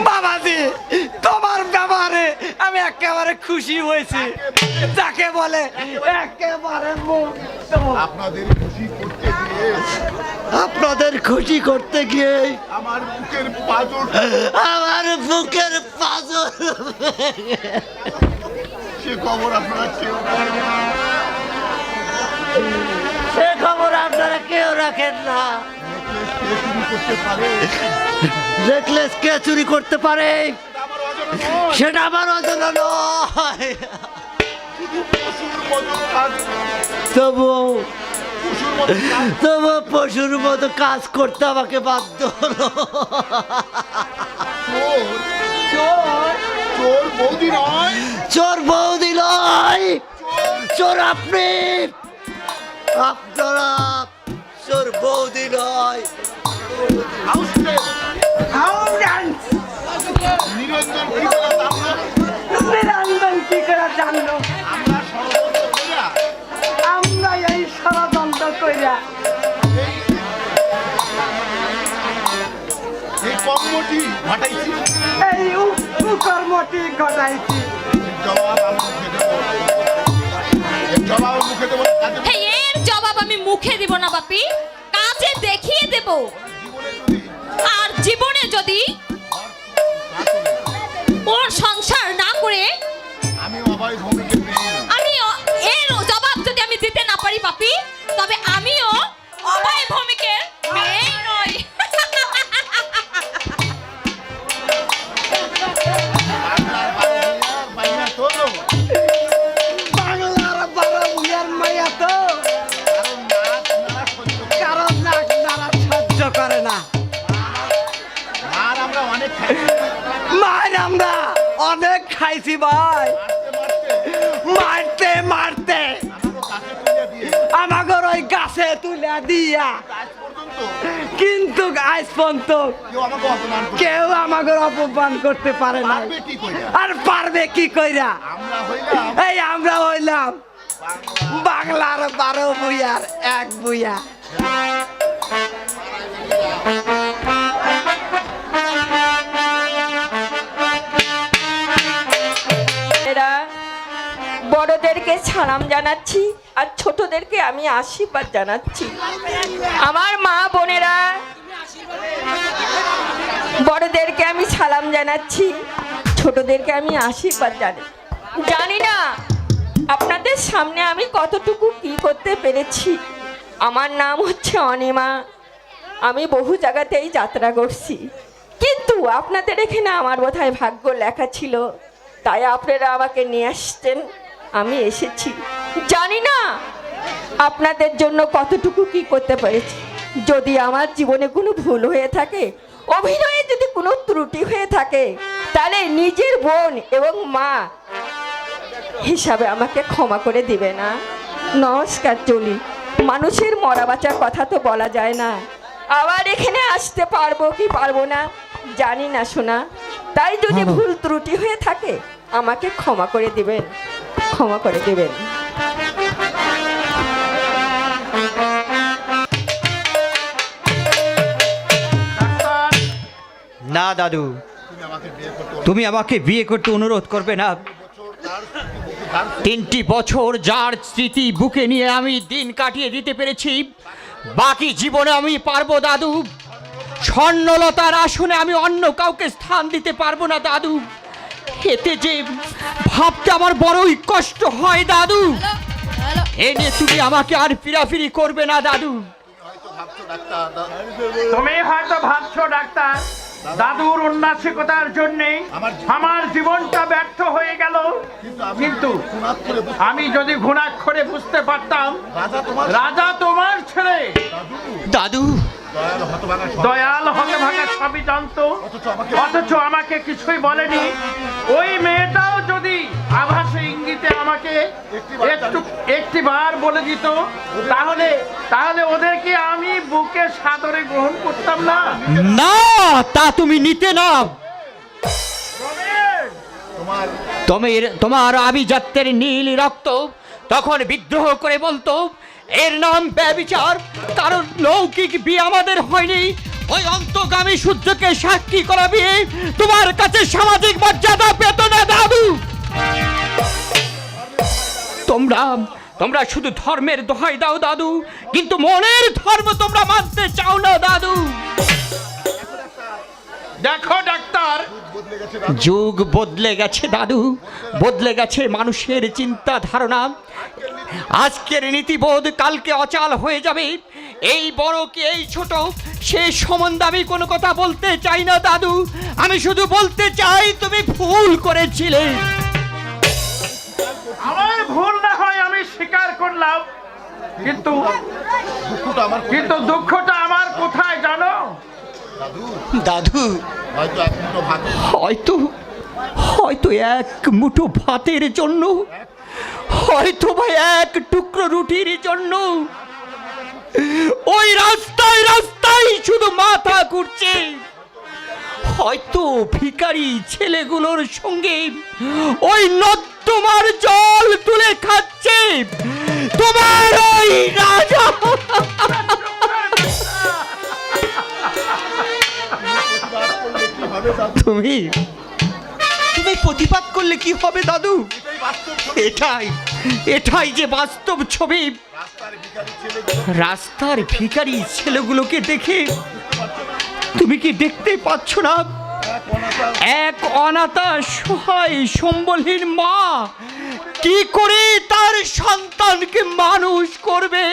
বাবাজি তোমার ব্যবহারে আমি একেবারে খুশি হয়েছি, যাকে বলে একেবারে আপনাদের খুশি করতে গিয়ে আমার বুকের পাঁজর সে খবর আপনারা কেউ সে খবর আপনারা কেউ রাখেন না। করতে পারে নেকলেস কে চুরি করতে পারে সেটা আমার অজানা নয়, তবুও পশুর মতো কাজ করতে আমাকে বাধ্য হলো। চোর বৌদি নয়, চোর বৌদি নয়, চোর আপনি, আপনারা চোর বৌদি নয়। নিরঞ্জন কি বলে আমরা নিরঞ্জন কি করে জানলো? আমরা ষড়যন্ত্র করিয়া আমরা এই ষড়যন্ত্র কইরা এই কর্মটি ঘটাইছি, এই কর্মটি ঘটাইছি। জবাব আমি মুখে দেব, জবাব মুখে দেব। এই এর জবাব আমি মুখে দিব না বাপি, কাজে দেখিয়ে দেব। আর জীবনে যদি ওর সংসার না করে আমি অভয় ভূমিকে এর জবাব যদি আমি দিতে না পারি বাপি, তবে আমিও অভয় ভূমিকের মেয়ে নই। বাংলার বারো ভূয়ার মাইয়া তো কারণ নাক নাড়া সহ্য করে না। আর আমরা অনেক মার আমরা অনেক খাইছি ভাই, মারতে মারতে আমাগর ওই গাছে তুলে দিয়া, কিন্তু আজ পর্যন্ত কেউ আমাগর অপমান করতে পারে না। আর পারবে কি কইরা? এই আমরা হইলাম বাংলার 12 ভূয়ার এক ভূয়া। বড়দেরকে সালাম জানাচ্ছি আর ছোটদেরকে আমি আশীর্বাদ জানাচ্ছি। আমার মা বোনেরা, বড়দেরকে আমি সালাম জানাচ্ছি, ছোটদেরকে আমি আশীর্বাদ জানি না আপনাদের সামনে আমি কতটুকু কি করতে পেরেছি। আমার নাম হচ্ছে অনিমা, আমি বহু জায়গাতেই যাত্রা করছি, কিন্তু আপনাদের এখানে আমার বোধহয় ভাগ্য লেখা ছিল, তাই আপনারা আমাকে নিয়ে আসছেন, আমি এসেছি। জানি না আপনাদের জন্য কতটুকু কি করতে পেরেছি। যদি আমার জীবনে কোনো ভুল হয়ে থাকে, অভিনয়ে যদি কোনো ত্রুটি হয়ে থাকে, তাহলে নিজের বোন এবং মা হিসাবে আমাকে ক্ষমা করে দিবে না। নমস্কার, চলি। মানুষের মরা বাঁচার কথা তো বলা যায় না, আবার এখানে আসতে পারবো কি পারবো না জানি না সোনা, তাই যদি ভুল ত্রুটি হয়ে থাকে আমাকে ক্ষমা করে দিবেন, ক্ষমা করে দিবেন। না দাদু, তুমি আমাকে বিয়ে করতে অনুরোধ করবে না। 3টি বছর যার স্মৃতি বুকে নিয়ে আমি দিন কাটিয়ে দিতে পেরেছি, বাকি জীবনে আমি পারবো দাদু। স্বর্ণলতার আসনে আমি অন্য কাউকে স্থান দিতে পারবো না দাদু। এতে যে ভাবতে আমার বড়ই কষ্ট হয় দাদু। এ নিয়ে তুমি আমাকে আর ফিরাফিরি করবে না দাদু। তুমি হয়তো ভাবছো ডাক্তার, দাদুর উন্নাসিকতার জন্য আমার জীবনটা ব্যর্থ হয়ে গেল, কিন্তু আমি যদি ঘুণাক্ষরে বুঝতে পারতাম রাজা তোমার ছেলে দাদু। দয়াল হতভাগা সবই জানতো, অথচ আমাকে কিছুই বলেনি। ওই মেয়েটাও যদি আভাসে ইঙ্গিতে আমাকে একটিবার বলে দিত, তাহলে ওদেরকে আমি বুকে সাদরে গ্রহণ করতাম না। না, তা তুমি নিতে না। তোমার আভিজাত্যের নীল রক্ত তখন বিদ্রোহ করে বলতো এর নাম ব্যভিচার, কারণ লৌকিক বিয়ে আমাদের হয়নি, ওই অন্তগামী সূর্যকে সাক্ষী করাবি তোমার কাছে সামাজিক মর্যাদা পেত না দাদু। তোমরা তোমরা শুধু ধর্মের দোহাই দাও দাদু, কিন্তু মনের ধর্ম তোমরা মানতে চাও না দাদু। দেখো ডাক্তার, যুগ বদলে গেছে দাদু, বদলে গেছে মানুষের চিন্তা ধারণা। আজকের নীতিবোধ কালকে অচল হয়ে যাবে। এই বড় কি এই ছোট সে সম্বন্ধে আমি কোনো কথা বলতে চাই না দাদু। আমি শুধু বলতে চাই তুমি ভুল করেছিলে। আমার ভুল না হয় আমি স্বীকার করলাম, কিন্তু দুঃখটা আমার কিন্তু দুঃখটা আমার কোথায় জানো? দাদু হয়তো এক মুঠো ভাত হয়তো হয়তো এক মুঠো ভাতের জন্য, হয়তো বা এক টুকরো রুটির জন্য ওই রাস্তায় রাস্তায় শুধু মাথা ঘুরছে। হয়তো ভিখারি ছেলেগুলোর সঙ্গে ওই নর্দমার জল তুলে খাচ্ছে তোমার ওই রাজা। তুমি তুমি প্রতিবাদ করলে কি হবে দাদু? এটাই এটাই যে বাস্তব ছবি। রাস্তার ভিখারি ছেলেগুলোকে দেখে তুমি কি দেখতে পাচ্ছ না? এক অনাথা সহায় সম্বলহীন মা কি করে তার সন্তানকে মানুষ করবে,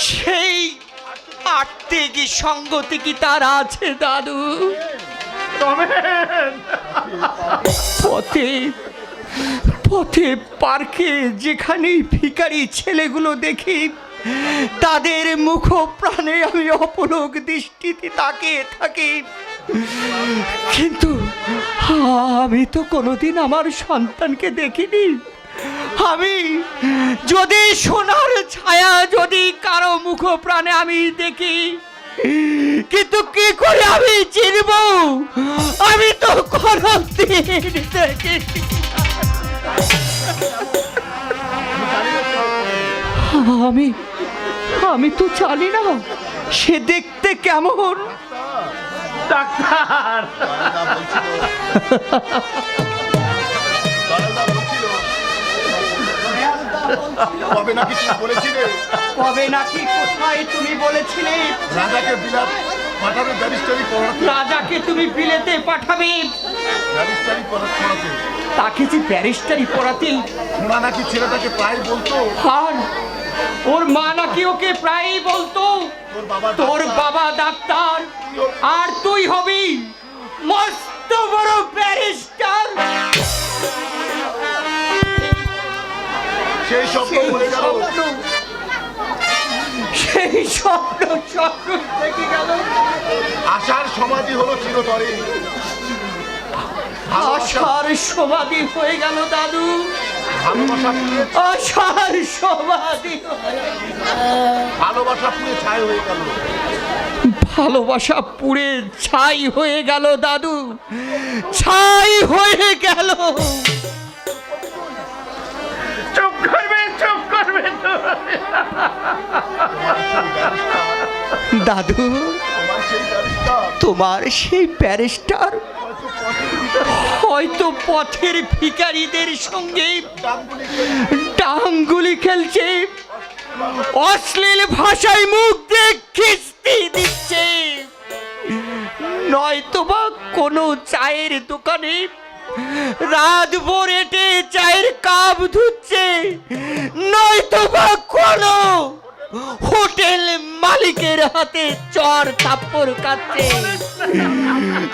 সেই আর্থিক সঙ্গতি কি তার আছে দাদু? পথে পথে পার্কে যেখানে ভিখারি ছেলেগুলো দেখি তাদের মুখ প্রাণে আমি অপলক দৃষ্টিতে তাকিয়ে থাকি, কিন্তু আমি তো কোনোদিন আমার সন্তানকে দেখিনি। আমি যদি সোনার ছায়া যদি কারো মুখ প্রাণে আমি দেখি, কিন্তু কি করে আমি চিনব? আমি তো কোনোদিন দেখিনি। আমি আমি তো জানি না সে দেখতে কেমন। ডাক্তার, কবে নাকি তুমি বলেছিলে, কবে নাকি কোথায় তুমি বলেছিলে রাজাকে বিলাত পাঠাবে ব্যারিস্টারি পড়াতে, রাজাকে তুমি বিলেতে পাঠাবে ব্যারিস্টারি পড়াতে। তাকে যে ব্যারিস্টারি পড়াতে। ওরা নাকি ছেলেটাকে প্রায় বলতো, আর ওর মা নাকি ওকে প্রায়ই বলতো তোর বাবা ডাক্তার আর তুই হবি মস্ত বড় ব্যারিস্টার। সেই স্বপ্ন বলে গেল, সেই স্বপ্ন স্বপ্ন থেকে গেল। আশার সমাধি হলো চিরতরে, আশার সমাধি হয়ে গেল দাদু, ভালোবাসা পুড়ে আশার সমাধি। ভালোবাসা পুড়ে ছাই হয়ে গেল, ভালোবাসা পুড়ে ছাই হয়ে গেল দাদু, ছাই হয়ে গেল। চুপ করবে, চুপ করবে তো। দাদু তোমার সেই ব্যারিস্টার তোমার সেই ব্যারিস্টার হয়তো পথের ভিখারিদের সঙ্গে ডাঙ্গুলি খেলছে, অশ্লীল ভাষায় মুখ দিয়ে খিস্তি দিচ্ছে, নয়তো বা কোনো চায়ের দোকানে রাত ভোর এটে চায়ের কাপ ধুচ্ছে, নয়তো বা কোনো হোটেল মালিকের হাতে চর থাপ্পড় খাচ্ছে।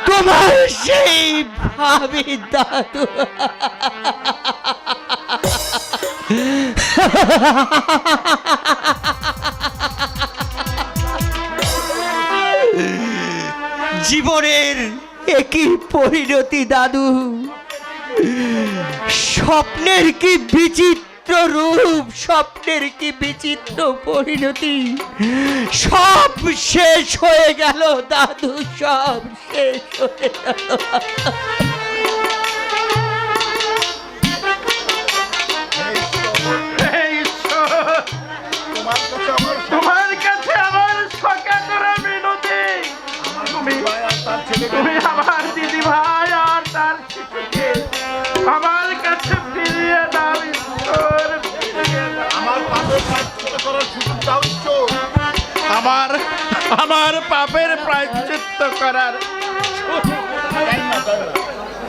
তোমার সেই ভাবি দাদু জীবনের একই পরিণতি দাদু, স্বপ্নের কি বিচিত্র রূপ, স্বপ্নের কি বিচিত্র পরিণতি। সব শেষ হয়ে গেল দাদু, সব শেষ হয়ে গেল। হে ঈশ্বর, তোমার কাছে আমার সকালের মিনতি, সুযোগ দাও ঈশ্বর। আমার আমার পাপের প্রায়শ্চিত্ত করার দেন না, দেন না।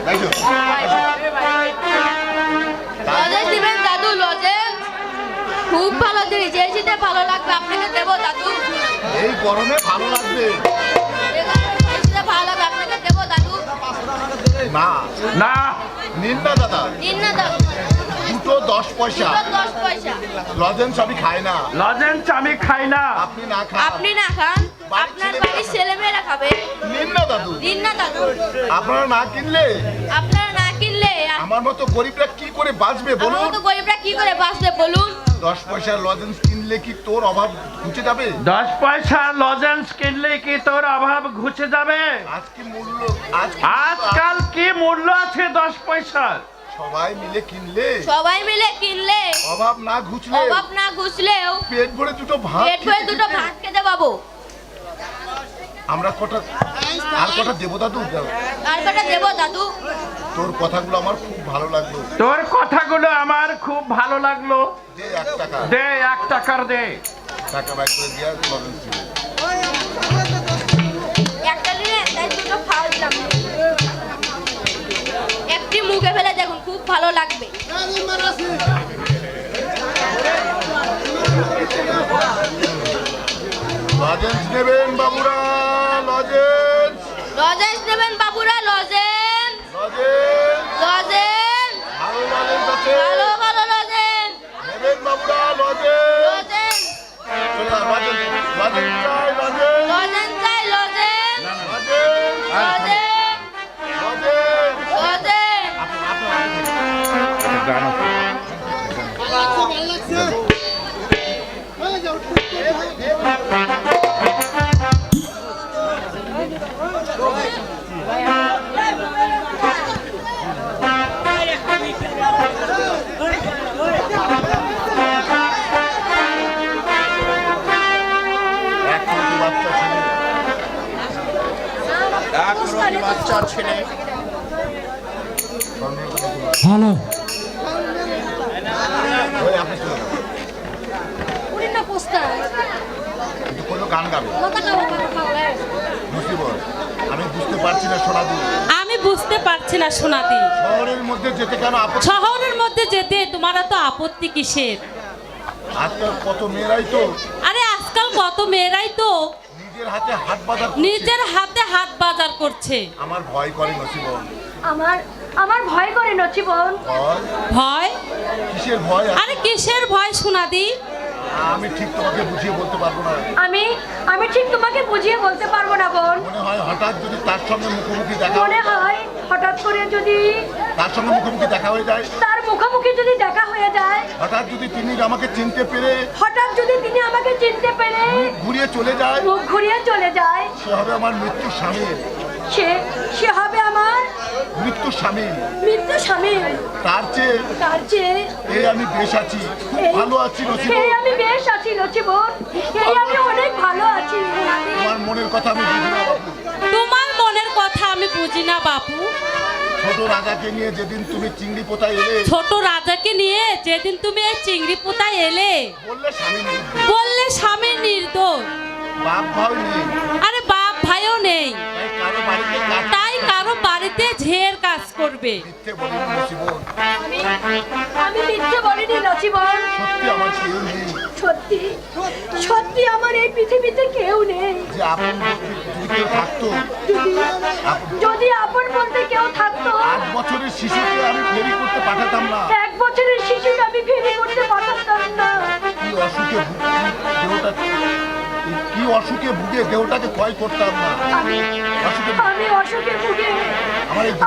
দেখো, লজেন্স দিবেন দাদু, লজেন্স খুব ভালো জিনিস, এই শীতে ভালো লাগবে, আপনাকে দেবো দাদু। এই গরমে ভালো লাগবে এই শীতে ভালো লাগবে, আপনাকে দেবো দাদু। না, না। নিন না দাদা, নিন না দাদু, দুটো 10 পয়সা। 10 পয়সা। লজেন্স আমি খাই না, লজেন্স আমি খাই না। আপনি না খান। আপনি না খান, আপনার বাড়ির ছেলেমেয়েরা খাবে। নিন না দাদু, নিন না দাদু, আপনারা না কিনলে আপনারা না কিনলে আমার মতো গরিবরা কি করে বাঁচবে আমার বলুন? মতো গরিবরা কি করে বাঁচবে বলুন? 10 পয়সার লজেন্স কিনলে কি তোর অভাব ঘুচে যাবে? 10 পয়সার লজেন্স কিনলে কি তোর অভাব ঘুচে যাবে? আজকে মূল্য আজকাল কি মূল্য আছে 10 পয়সার? সবাই মিলে কিনলে সবাই মিলে কিনলে অভাব না ঘুচলে অভাব না ঘুচলেও পেট ভরে দুটো ভাত পেট ভরে খেতে দুটো ভাত খেতে পাবো। আমরা আর কটা দেবো দাদু? আর কটা দেবো দাদু? তোর কথাগুলো আমার খুব ভালো লাগলো। তোর কথাগুলো আমার খুব ভালো লাগলো। দে 1 টাকা, দে 1 টাকার দে। টাকা বাইর করে দিয়া লজেন্স দিবো। একটা নিয়ে তাই দুটো খাওয়া দিলাম। একটি মুখে ফেলে দেখুন, খুব ভালো লাগবে। লজেন্স নেবেন বাবুরা, লজেন্স লজেন্স নেবেন বাবুরা, লজেন্স লজেন্স লজেন্স ভালো লজেন্স আছে, ভালো ভালো লজেন্স নেবেন বাবুরা লজেন্স। লজেন্স চলে আয়, লজেন্স লজেন্স চাই, লজেন্স লজেন্স চাই, lozenges lozenges lozenges lozenges. Lozenges. এক কোটি বাচ্চা ছেলে, ভালো ওই আপনি চলে যান। একটু কোনো গান গাবে মুসিবত। আমি বুঝতে পারছি না সোনাদি, আমি বুঝতে পারছি না সোনাদি, শহরের মধ্যে যেতে কেন আপত্তি? শহরের মধ্যে যেতে তোমার তো আপত্তি কিসের? আজকাল কত মেয়েরাই তো আরে আজকাল কত মেয়েরাই তো নিজের হাতে হাট বাজার করছে। নিজের হাতে হাত বাজার করছে। আমার ভয় করে নসিবন। আমার ভয় করে নচিবন। ভয়? ভয়? কিসের ভয়? আরে কিসের ভয় সোনাদি? আমি ঠিক তোমাকে বুঝিয়ে বলতে পারবো না। আমি ঠিক তোমাকে বুঝিয়ে বলতে পারবো না বোন। মনে হয় হঠাৎ যদি তার সঙ্গে মুখোমুখি দেখা মনে হয় হঠাৎ করে যদি তার সঙ্গে মুখোমুখি দেখা হয়ে যায়, তার মুখোমুখি যদি দেখা হয়ে যায়, হঠাৎ যদি তিনি আমাকে চিনতে পেরে হঠাৎ যদি তিনি আমাকে চিনতে পেরে ঘুরিয়ে চলে যায়, মুখ ঘুরিয়ে চলে যায়, সে হবে আমার মৃত্যুর স্বামী। সে হবে আমার মৃত্যুর স্বামী। মৃত্যু স্বামী। তার চেয়ে এই আমি বেশ আছি, খুব ভালো আছি নসিব। আমি বেশ আছি নচিবন, এই আমি অনেক ভালো আছি। তোমার মনের কথা আমি বুঝি না বাবু। তোমার মনের কথা আমি বুঝি না বাপু। ছোট রাজাকে নিয়ে যেদিন তুমি চিংড়ি পোতায় এলে, ছোট রাজাকে নিয়ে যেদিন তুমি এই চিংড়ি পোতায় এলে, বললে স্বামী নির্দোষ, বললে স্বামী নির্দোষ। বাপ ভাই নেই, আরে বাপ ভাইও নেই, তাই কারো বাড়িতে কাজ তাই কারো বাড়িতে ঝের কাজ করবে। মিথ্যে বলিনি নসিবন। আমি মিথ্যে বলিনি নচিবন। সত্যি আমার কেউ নেই, সত্যি সত্যি আমার এই পৃথিবীতে কেউ নেই। যে আপন যদি কেউ থাকতো, যদি আপন বলতে কেউ থাকতো, 8 বছরের শিশুকে আমি ফেরি করতে পাঠাতাম না। 1 বছরের শিশুকে আমি ফেরি করতে পারতাম না। কি অসুখে ভুগে দেহটাকে ক্ষয় করতাম না। আমি অসুখে ভুগে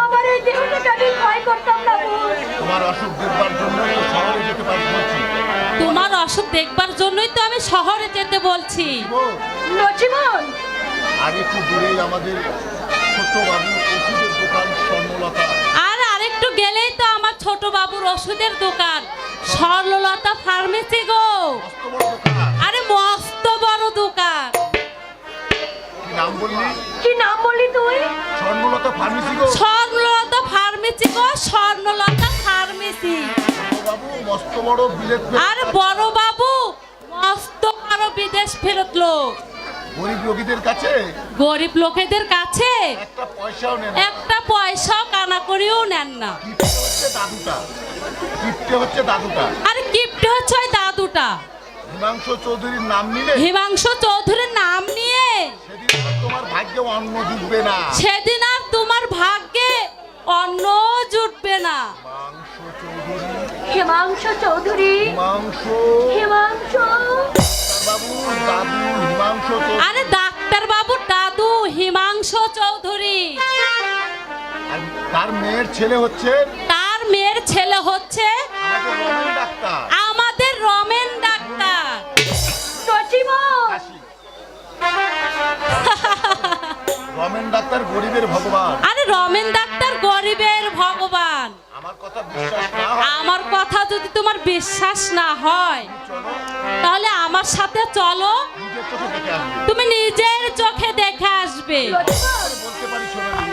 আমার এই দেহটাকে আমি ক্ষয় করতাম না বোন। তোমার অসুখ দেখবার জন্য শহরে যেতে বলছি। তোমার অসুখ দেখবার জন্যই তো আমি শহরে যেতে বলছি। নচিবন, আর একটু দূরেই আমাদের ছোট্ট বাবু ওষুধের দোকান স্বর্ণলতা। আর আরেকটু গেলেই তো আমার ছোট বাবুর ওষুধের দোকান স্বর্ণলতা ফার্মেসি গো। মস্ত বড় দোকান। আরে মস্ত বড় দোকান। কি নাম বললি তুই? স্বর্ণলতা ফার্মেসি গো। স্বর্ণলতা ফার্মেসি গো, স্বর্ণলতা ফার্মেসি। বাবু মস্ত বড় বিলেত। আর বড় বাবু মস্ত ফেরত লোক। গরিব রোগীদের কাছে গরিব লোকেদের কাছে একটা পয়সাও নেন না। একটা পয়সাও কানা করেও নেন না। কিপ্টে হচ্ছে দাদুটা, কিপ্টে হচ্ছে দাদুটা। আরে কিপ্টে হচ্ছে ওই দাদুটা। হিমাংশু চৌধুরীর নাম নিলে হিমাংশু চৌধুরীর নাম নিয়ে সেদিন আর তোমার ভাগ্যে অন্ন জুটবে না। সেদিন আর তোমার ভাগ্যে অন্ন জুটবে না। হিমাংশু চৌধুরী, হিমাংশু চৌধুরী, হিমাংশু হিমাংশু বাবু, দাদু হিমাংশু চৌধুরী। আরে ডাক্তার বাবুর দাদু হিমাংশু চৌধুরী। আর তার মেয়ের ছেলে হচ্ছে তার মেয়ের ছেলে হচ্ছে আমাদের রমেন ডাক্তার। আমাদের রমেন ডাক্তার। নচিমন, কাশি। রমেন ডাক্তার গরিবের ভগবান। আরে রমেন ডাক্তার গরিবের ভগবান। আমার কথা বিশ্বাস না হয় আমার কথা যদি তোমার বিশ্বাস না হয় চলো, তাহলে আমার সাথে চলো, নিজের চোখে দেখে আসবে। তুমি নিজের চোখে দেখে আসবে। বলতে পারি সোনালি,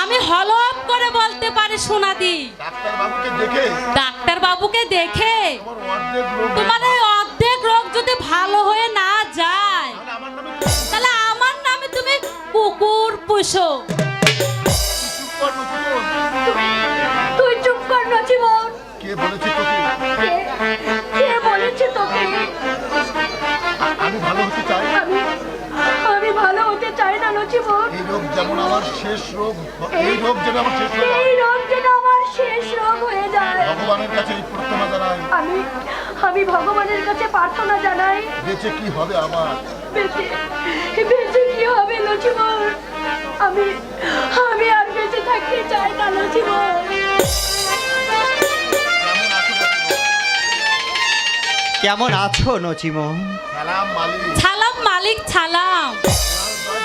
আমি হলপ করে বলতে পারি সোনাদি, ডাক্তার বাবুকে দেখে ডাক্তার বাবুকে দেখে আমার অর্ধেক লোক তোমার ওই অর্ধেক রোগ যদি ভালো হয়ে না যায় আমার নামে তাহলে আমার নামে তুমি কুকুর পুষো। চুপ কর নতুন। তুই চুপ কর নচিমন। কে বলেছে তোকে কে বলেছে তোকে? আমি ভালো হতে চাই? আমি ভালো হতে চাই না নচিমন। এই রোগ যেমন আমার শেষ রোগ, এই রোগ যেন আমার শেষ রোগ হয়। এই রোগ যেন আমার শেষ রোগ হয়ে যায়। ভগবানের কাছে এই প্রার্থনা জানাই। আমি ভগবানের কাছে প্রার্থনা জানাই। বেঁচে কি হবে আমার? বেঁচে বেঁচে কি হবে নচিমন? আমি আর বেঁচে থাকতে চাই না নচিমন। কেমন আছো? কেমন আছো নচিমন? সালাম মালিক। ছালাম মালিক ছালাম।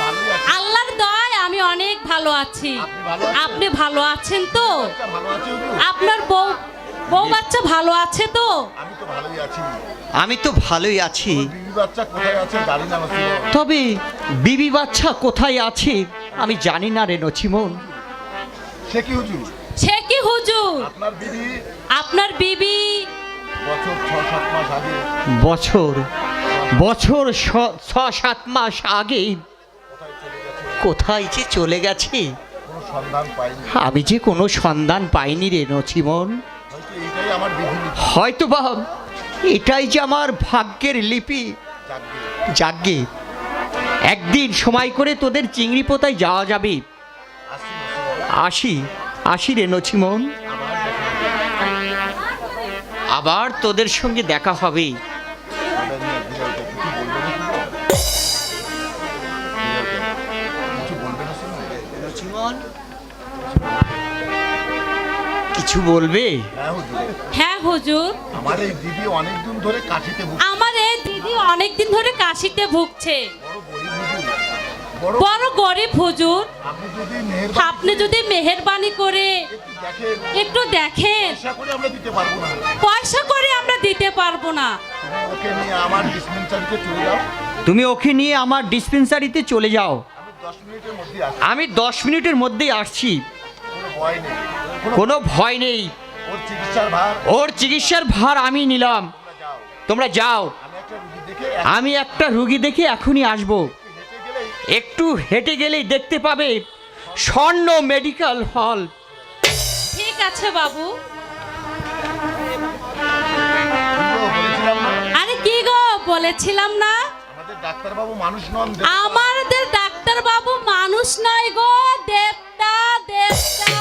ভালোই আছি। আল্লাহর দয় আমি অনেক ভালো আছি। আপনি ভালো আছেন তো? আচ্ছা, ভালো আছি হুজুর? আপনার বউ বউ বাচ্চা ভালো আছে তো? আমি তো ভালোই আছি। আমি তো ভালোই আছি, বিবি বাচ্চা কোথায় আছে জানি না নসিব। তবে বিবি বাচ্চা কোথায় আছে আমি জানি না রে নচিমন। সে কি হুজুর? সে কি হুজুর? আপনার বিবি আপনার বিবি বছর 6-7 মাস আগে বছর বছর 6-7 মাস আগে কোথায় যে চলে গেছে কোনো সন্ধান পাইনি। আমি যে কোনো সন্ধান পাইনি রে নচিমন। হয়তো এইটাই আমার বিধি লিপি। হয়তো বা এটাই যে আমার ভাগ্যের লিপি। যাকগে, যাগ্গে একদিন সময় করে তোদের চিংড়ি পোতায় যাওয়া যাবে। আসি নসিব। আসি আসি রে নচিমন, আবার তোদের সঙ্গে দেখা হবে। কিছু বলবে না শুনুন? নচিমন কিছু বলবে? হ্যাঁ হুজুর, হ্যাঁ হুজুর। আমার এই দিদি অনেকদিন ধরে কাশিতে আমার এই দিদি অনেকদিন ধরে কাশিতে ভুগছে। বড় বড় গরিব হুজুর। আপনি যদি মেহেরবানি আপনি যদি মেহেরবানি করে দেখেন, একটু দেখেন, আশা করি আমরা দিতে পারবো না। পয়সা করে আমরা দিতে পারবো না। তুমি ওকে নিয়ে আমার ডিসপেন্সারিতে চলে যাও। তুমি ওকে নিয়ে আমার ডিসপেন্সারিতে চলে যাও। আমি 10 মিনিটের মধ্যে আসছি। আমি 10 মিনিটের মধ্যেই আসছি। কোনো ভয় নেই, কোনো ভয় নেই। ওর চিকিৎসার ভার ওর চিকিৎসার ভার আমি নিলাম। যাও। তোমরা যাও। আমি একটা রুগী দেখে আমি একটা রুগী দেখে এখনই আসবো। হেঁটে গেলেই একটু হেঁটে গেলেই দেখতে পাবে স্বর্ণ মেডিকেল হল। ঠিক আছে বাবু। বলেছিলাম না, আরে কি গো বলেছিলাম না? আমাদের ডাক্তারবাবু মানুষ নন। আমাদের ডাক্তার বাবু মানুষ নয় গো, দেবতা দেবতা।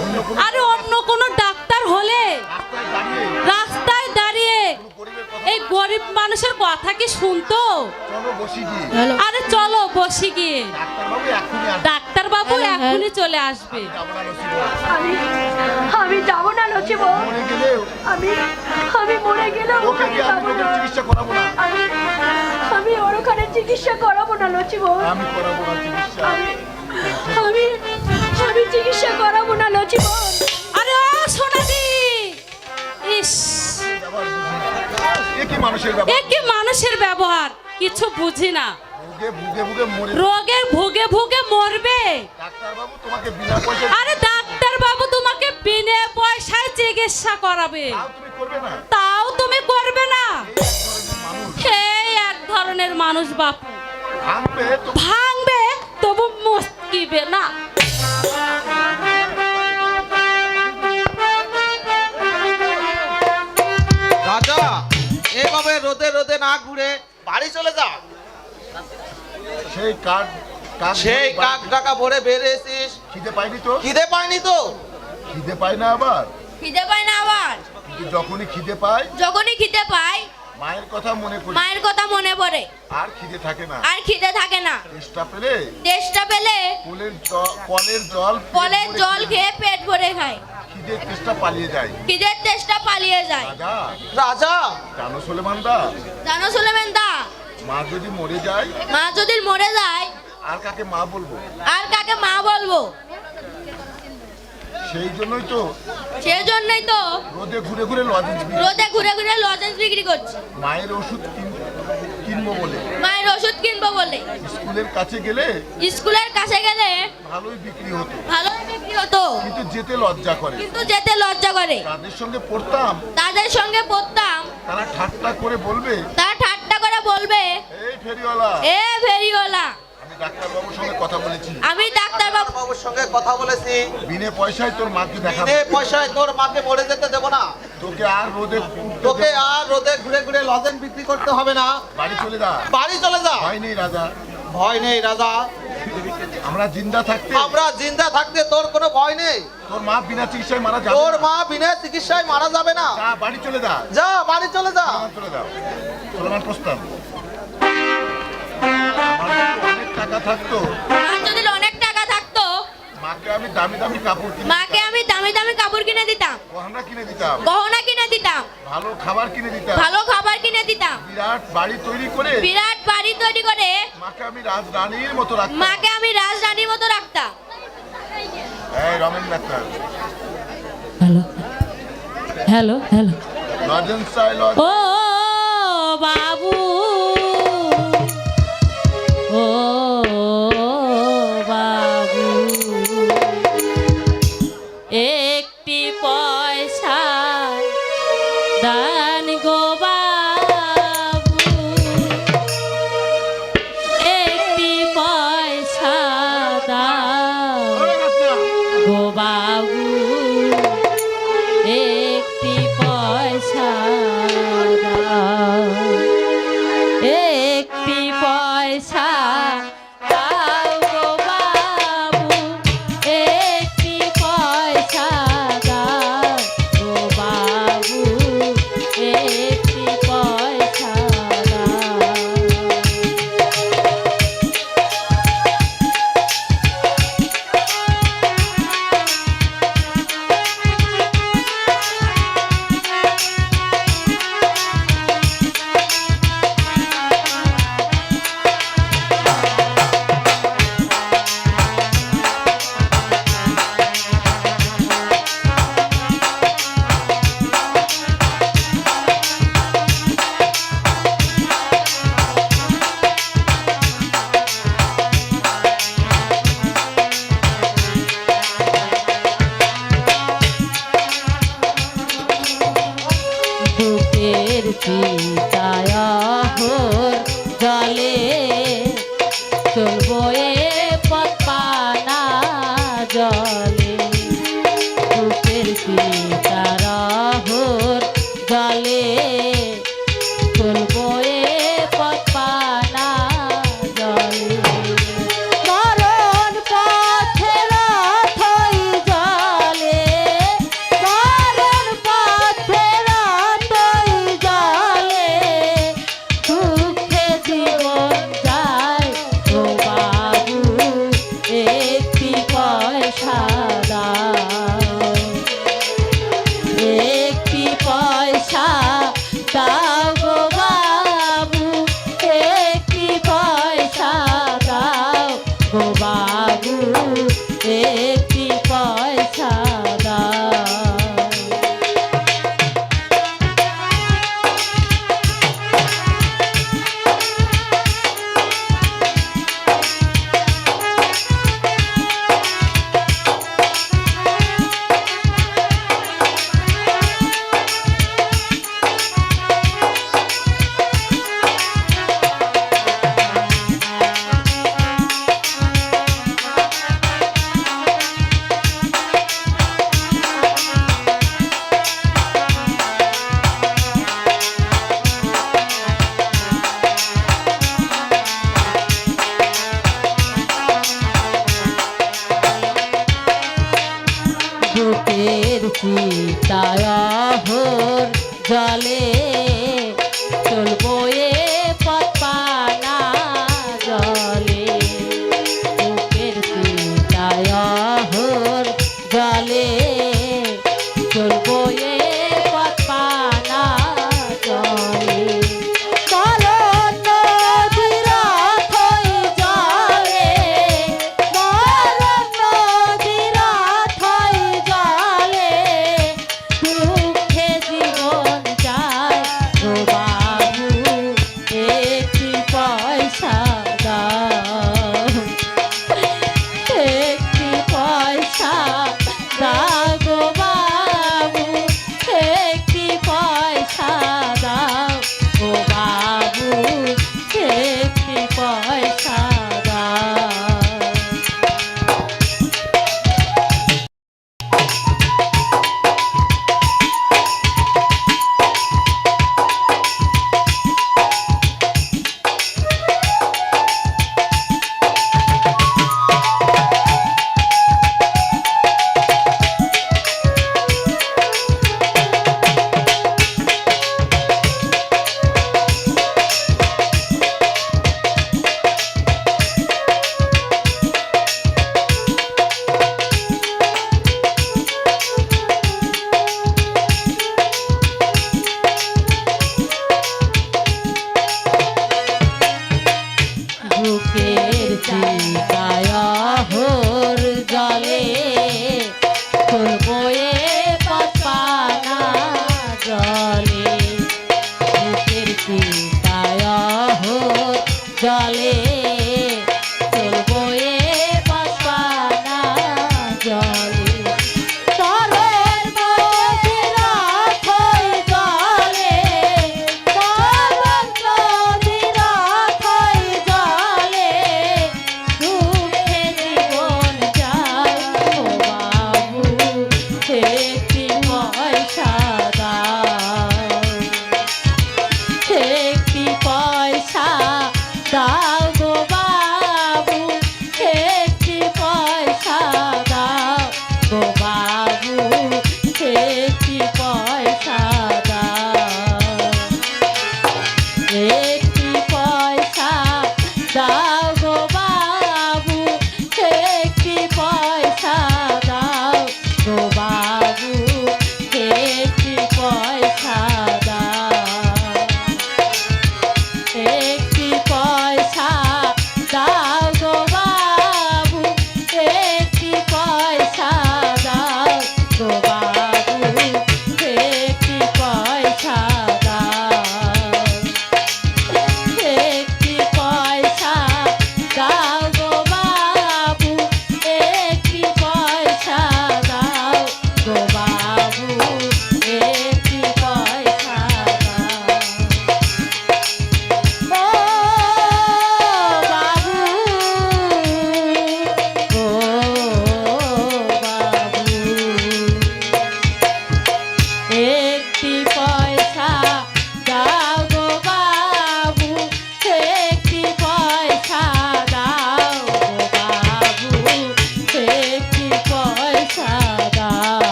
অন্য কোনো আরে অন্য কোনো ডাক্তার হলে রাস্তায় দাঁড়িয়ে রাস্তায় দাঁড়িয়ে কোনো গরিবের কথা এই গরিব মানুষের কথা কি শুনতো? চলো বসি গিয়ে আরে চলো বসে গিয়ে, ডাক্তারবাবু এখনই আসবে। ডাক্তার বাবু এখনই চলে আসবে। যাবো না নসিব। আমি যাব না নচিমন। মরে গেলেও আমি মরে গেলেও ওকে দিয়ে আমি রোগের চিকিৎসা করাবো না। আমি ওর ওখানে চিকিৎসা করাবো না নচিমন। আমি করাবো না চিকিৎসা। আমি চিকিৎসা করাবো না নচিমন। আরে ও সোনাদি, ইস আবার বুঝি না। এ কি মানুষের এ ব্যাপার? কি মানুষের ব্যবহার, কিছু বুঝি না। ভুগে ভুগে ভুগে মরে। রোগে ভুগে ভুগে মরবে। ডাক্তারবাবু তোমাকে বিনা পয়সায় আরে ডাক্তার বাবু তোমাকে বিনা পয়সায় চিকিৎসা করাবে, তাও তুমি করবে না। তাও তুমি করবে না। মানুষ বাপু, ভাঙবে তো ভাঙবে তবু মুস্কিবে না। রাজা এভাবে রোদে রোদে না ঘুরে বাড়ি চলে যা। সেই কাক কাক সেই কাক ডাকা ভরে বেরিয়েছিস, খিদে পাইনি তো? খিদে পায়নি তো? খিদে পায় না আবার? খিদে পায় না আবার? কিন্তু যখনই খিদে পায় যখনই খিদে পায় মায়ের কথা মনে করি, মায়ের কথা মনে পড়ে, আর খিদে থাকে না। আর খিদে থাকে না। চেষ্টা পেলে তেষ্টা পেলে কলের জল খেয়ে পেট ভরে খায়, খিদের চেষ্টা পালিয়ে যায়। খিদের তেষ্টা পালিয়ে যায়। রাজা রাজা জানো সুলেমান দা, জানো সুলেমান দা, মা যদি মরে যায় মা যদি মরে যায় আর কাকে মা বলবো? আর কাকে মা বলবো? সেই জন্যই তো সেজন্যই তো রোদে ঘুরে ঘুরে লজেন্স রোদে ঘুরে ঘুরে লজেন্স বিক্রি করছি, মায়ের ওষুধ কিনবো বলে। মায়ের ওষুধ কিনবো বলে। স্কুলের কাছে গেলে স্কুলের কাছে গেলে ভালোই বিক্রি হতো, ভালোই বিক্রি হতো, কিন্তু যেতে লজ্জা করে। কিন্তু যেতে লজ্জা করে। তাদের সঙ্গে পড়তাম, তাদের সঙ্গে পড়তাম, তারা ঠাট্টা করে বলবে, তারা ঠাট্টা করে বলবে, এই ফেরিওয়ালা। এ ফেরিওয়ালা। আমি ডাক্তারবাবুর সঙ্গে কথা বলেছি, আমি ডাক্তারবাবু বাবুর সঙ্গে কথা বলেছি, বিনে পয়সায় তোর মাকে দেখাবো, বিনে পয়সায় তোর মাকে মরে যেতে দেবো না। তোকে আর রোদে তোকে আর রোদে ঘুরে ঘুরে লজেন বিক্রি করতে হবে না, বাড়ি চলে যা। বাড়ি চলে যা। ভয় নেই রাজা, ভয় নেই রাজা, আমরা জিন্দা থাকতে আমরা জিন্দা থাকতে তোর কোনো ভয় নেই। তোর মা বিনা চিকিৎসায় মারা যাবে তোর না। মা বিনা চিকিৎসায় মারা যাবে না। যা বাড়ি চলে যা, যা বাড়ি চলে যা। চলে যাও। সুলেমান প্রস্তাব, আমার যদি অনেক টাকা থাকতো আমার যদি অনেক টাকা থাকতো মাকে আমি দামি দামি কাপড় কিনে মাকে আমি দামি দামি কাপড় কিনে দিতাম, গহনা কিনে দিতাম, গহনা কিনে দিতাম, ভালো খাবার কিনে দিতাম, ভালো খাবার কিনে দিতাম, বিরাট বাড়ি তৈরি করে বিরাট বাড়ি তৈরি করে মাকে আমি রাজরানীর মতো রাখতাম। মাকে আমি রাজরানীর মতো রাখতাম। এই Ramen doctor, hello hello hello, lozenges চাই, লজেন্স। ও বাবু, ও বাবু, একটি পয়সা দান গো বাবু, একটি পয়সা দাও গো বাবু, একটি পয়সা দাও, একটি পয়সা দাও গো বাবু, একটি পয়সা দাও গো বাবু, একটি পয়সা দাও। বুকের চিতায় হোর জলে চলবো এ পথপানা জলে, বুকের চিতার হোর জলে চলবো এ পথপানা জলে, মরণ পথের থই জলে, মরণ পথের থই জলে, দুঃখে জীবন যায় ও বাবু, একটি পয়সা দাও, একটি পয়সা দাও গো বাবু।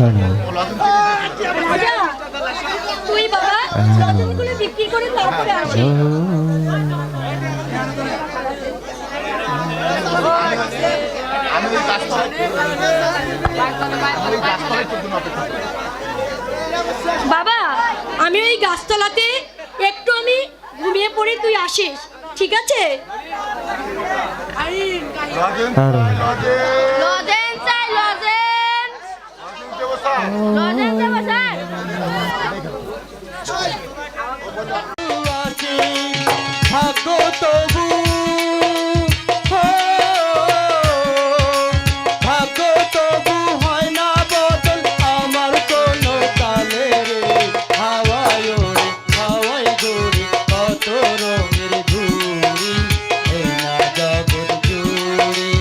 দাদা ও লজেন্স তুই বাবা লজেন্সগুলো বিক্রি করে তারপরে আসিস। আমি ওই গাছতলায় তোর জন্য অপেক্ষা করি। বাবা আমি ওই গাছতলাতে একটু আমি ঘুমিয়ে পড়ি, তুই আসিস, ঠিক আছে? লজেন্স লজেন্স লজেন্স চাই, লজেন্স। দেবো স্যার। লজেন্স দেবো স্যার। ভাগ্য তবু ভাগ্য তবু হয় না বদল আমার কোনো কালে রে হাওয়ায় ওরে হাওয়ায় দৌড়ে কত রঙের ঘুড়ি এই না জগৎ জুড়ি।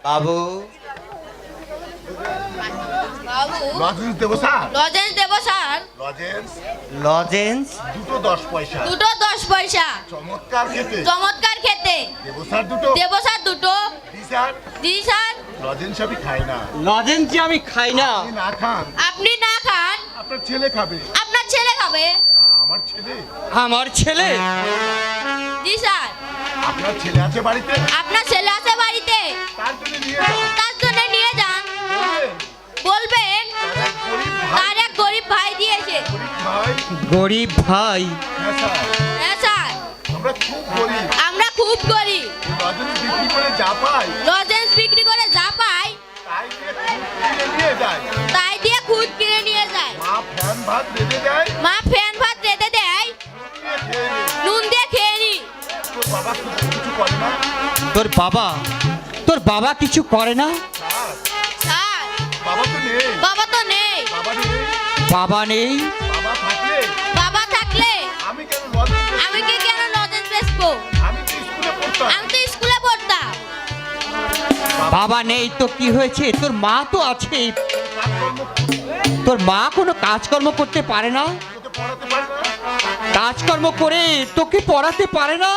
বাবু বাবু লজেন্স দেবো স্যার। লজেন্স দেবো স্যার। লজেন্স লজেন্স দুটো 10 পয়সা। দুটো 10 পয়সা। চমৎকার খেতে চমৎকার খেতে। দেবো স্যার দুটো। দেবো স্যার দুটো। দি স্যার। দি স্যার। লজেন্স আমি খাই না। লজেন্স যে আমি খাই না। আপনি না খান আপনি না খান, আপনার ছেলে খাবে। আপনার ছেলে খাবে। আমার ছেলে? আমার ছেলে? জি স্যার। আপনার ছেলে আছে বাড়িতে? আপনার ছেলে আছে বাড়িতে, তার জন্য নিয়ে যান। তার জন্য নিয়ে যান। বলবেন, বলবেন তার এক গরিব ভাই। তার এক গরিব ভাই দিয়েছে। গরিব ভাই? গরিব ভাই? হ্যাঁ স্যার। হ্যাঁ স্যার। আমরা খুব গরিব। আমরা খুব গরিব। লজেন্স বিক্রি করে যা পাই লজেন্স বিক্রি করে যা পাই তাই দিয়ে খুব কিনে নিয়ে যায়। তাই দিয়ে খুদ কিনে নিয়ে যায়। মা ফ্যান ভাত বেঁধে দেয়। মা ফ্যান ভাত রেঁধে দেয়, নিয়ে খেয়ে নে। নুন দিয়ে খেয়ে নি। তোর বাবা কিছু করে না? তোর বাবা? তোর বাবা কিছু করে না? স্যার, স্যার বাবা তো নেই। বাবা তো নেই। বাবা নেই। বাবা নেই? বাবা থাকলে বাবা থাকলে আমি কেন লজেন্স বেচবো? আমি কি কেন লজেন্স বেচবো? আমি তো স্কুলে পড়তাম। আমি তো স্কুলে পড়তাম। বাবা নেই তো কি হয়েছে? তোর মা তো আছে। কাজকর্ম তোর মা কোনো কাজকর্ম করতে পারে না? তোকে পড়াতে পারে না। কাজকর্ম করে তোকে পড়াতে পারে না?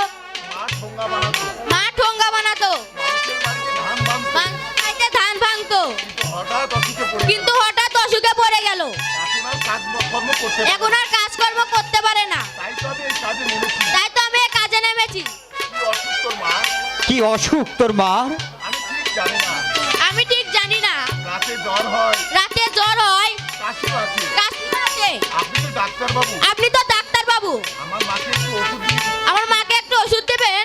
মা ঠোঙ্গা বানাতো। মা ঠোঙ্গা বানাতো, মানুষের বাড়িতে ধান বানতো। বাড়িতে ধান ভাঙতো, হঠাৎ অসুখে পড়ে গেল। কিন্তু হঠাৎ অসুখে পড়ে গেল। এখন আর কাজকর্ম করতে পারে এখন না। আর কাজকর্ম করতে পারে না। তাই তো আমি এই কাজে নেমেছি। তাই তো আমি এই কাজে নেমেছি। কি অসুখ তোর মা? কি অসুখ তোর মার? আমি ঠিক জানি না। আমি ঠিক জানি না। রাতে জ্বর হয়, রাতে জ্বর হয়, কাশি আছে। কাশি আছে। আপনি তো ডাক্তার বাবু। আপনি তো ডাক্তার বাবু, আমার মাকে একটু ওষুধ দিন। আমার মাকে একটু ওষুধ দেবেন।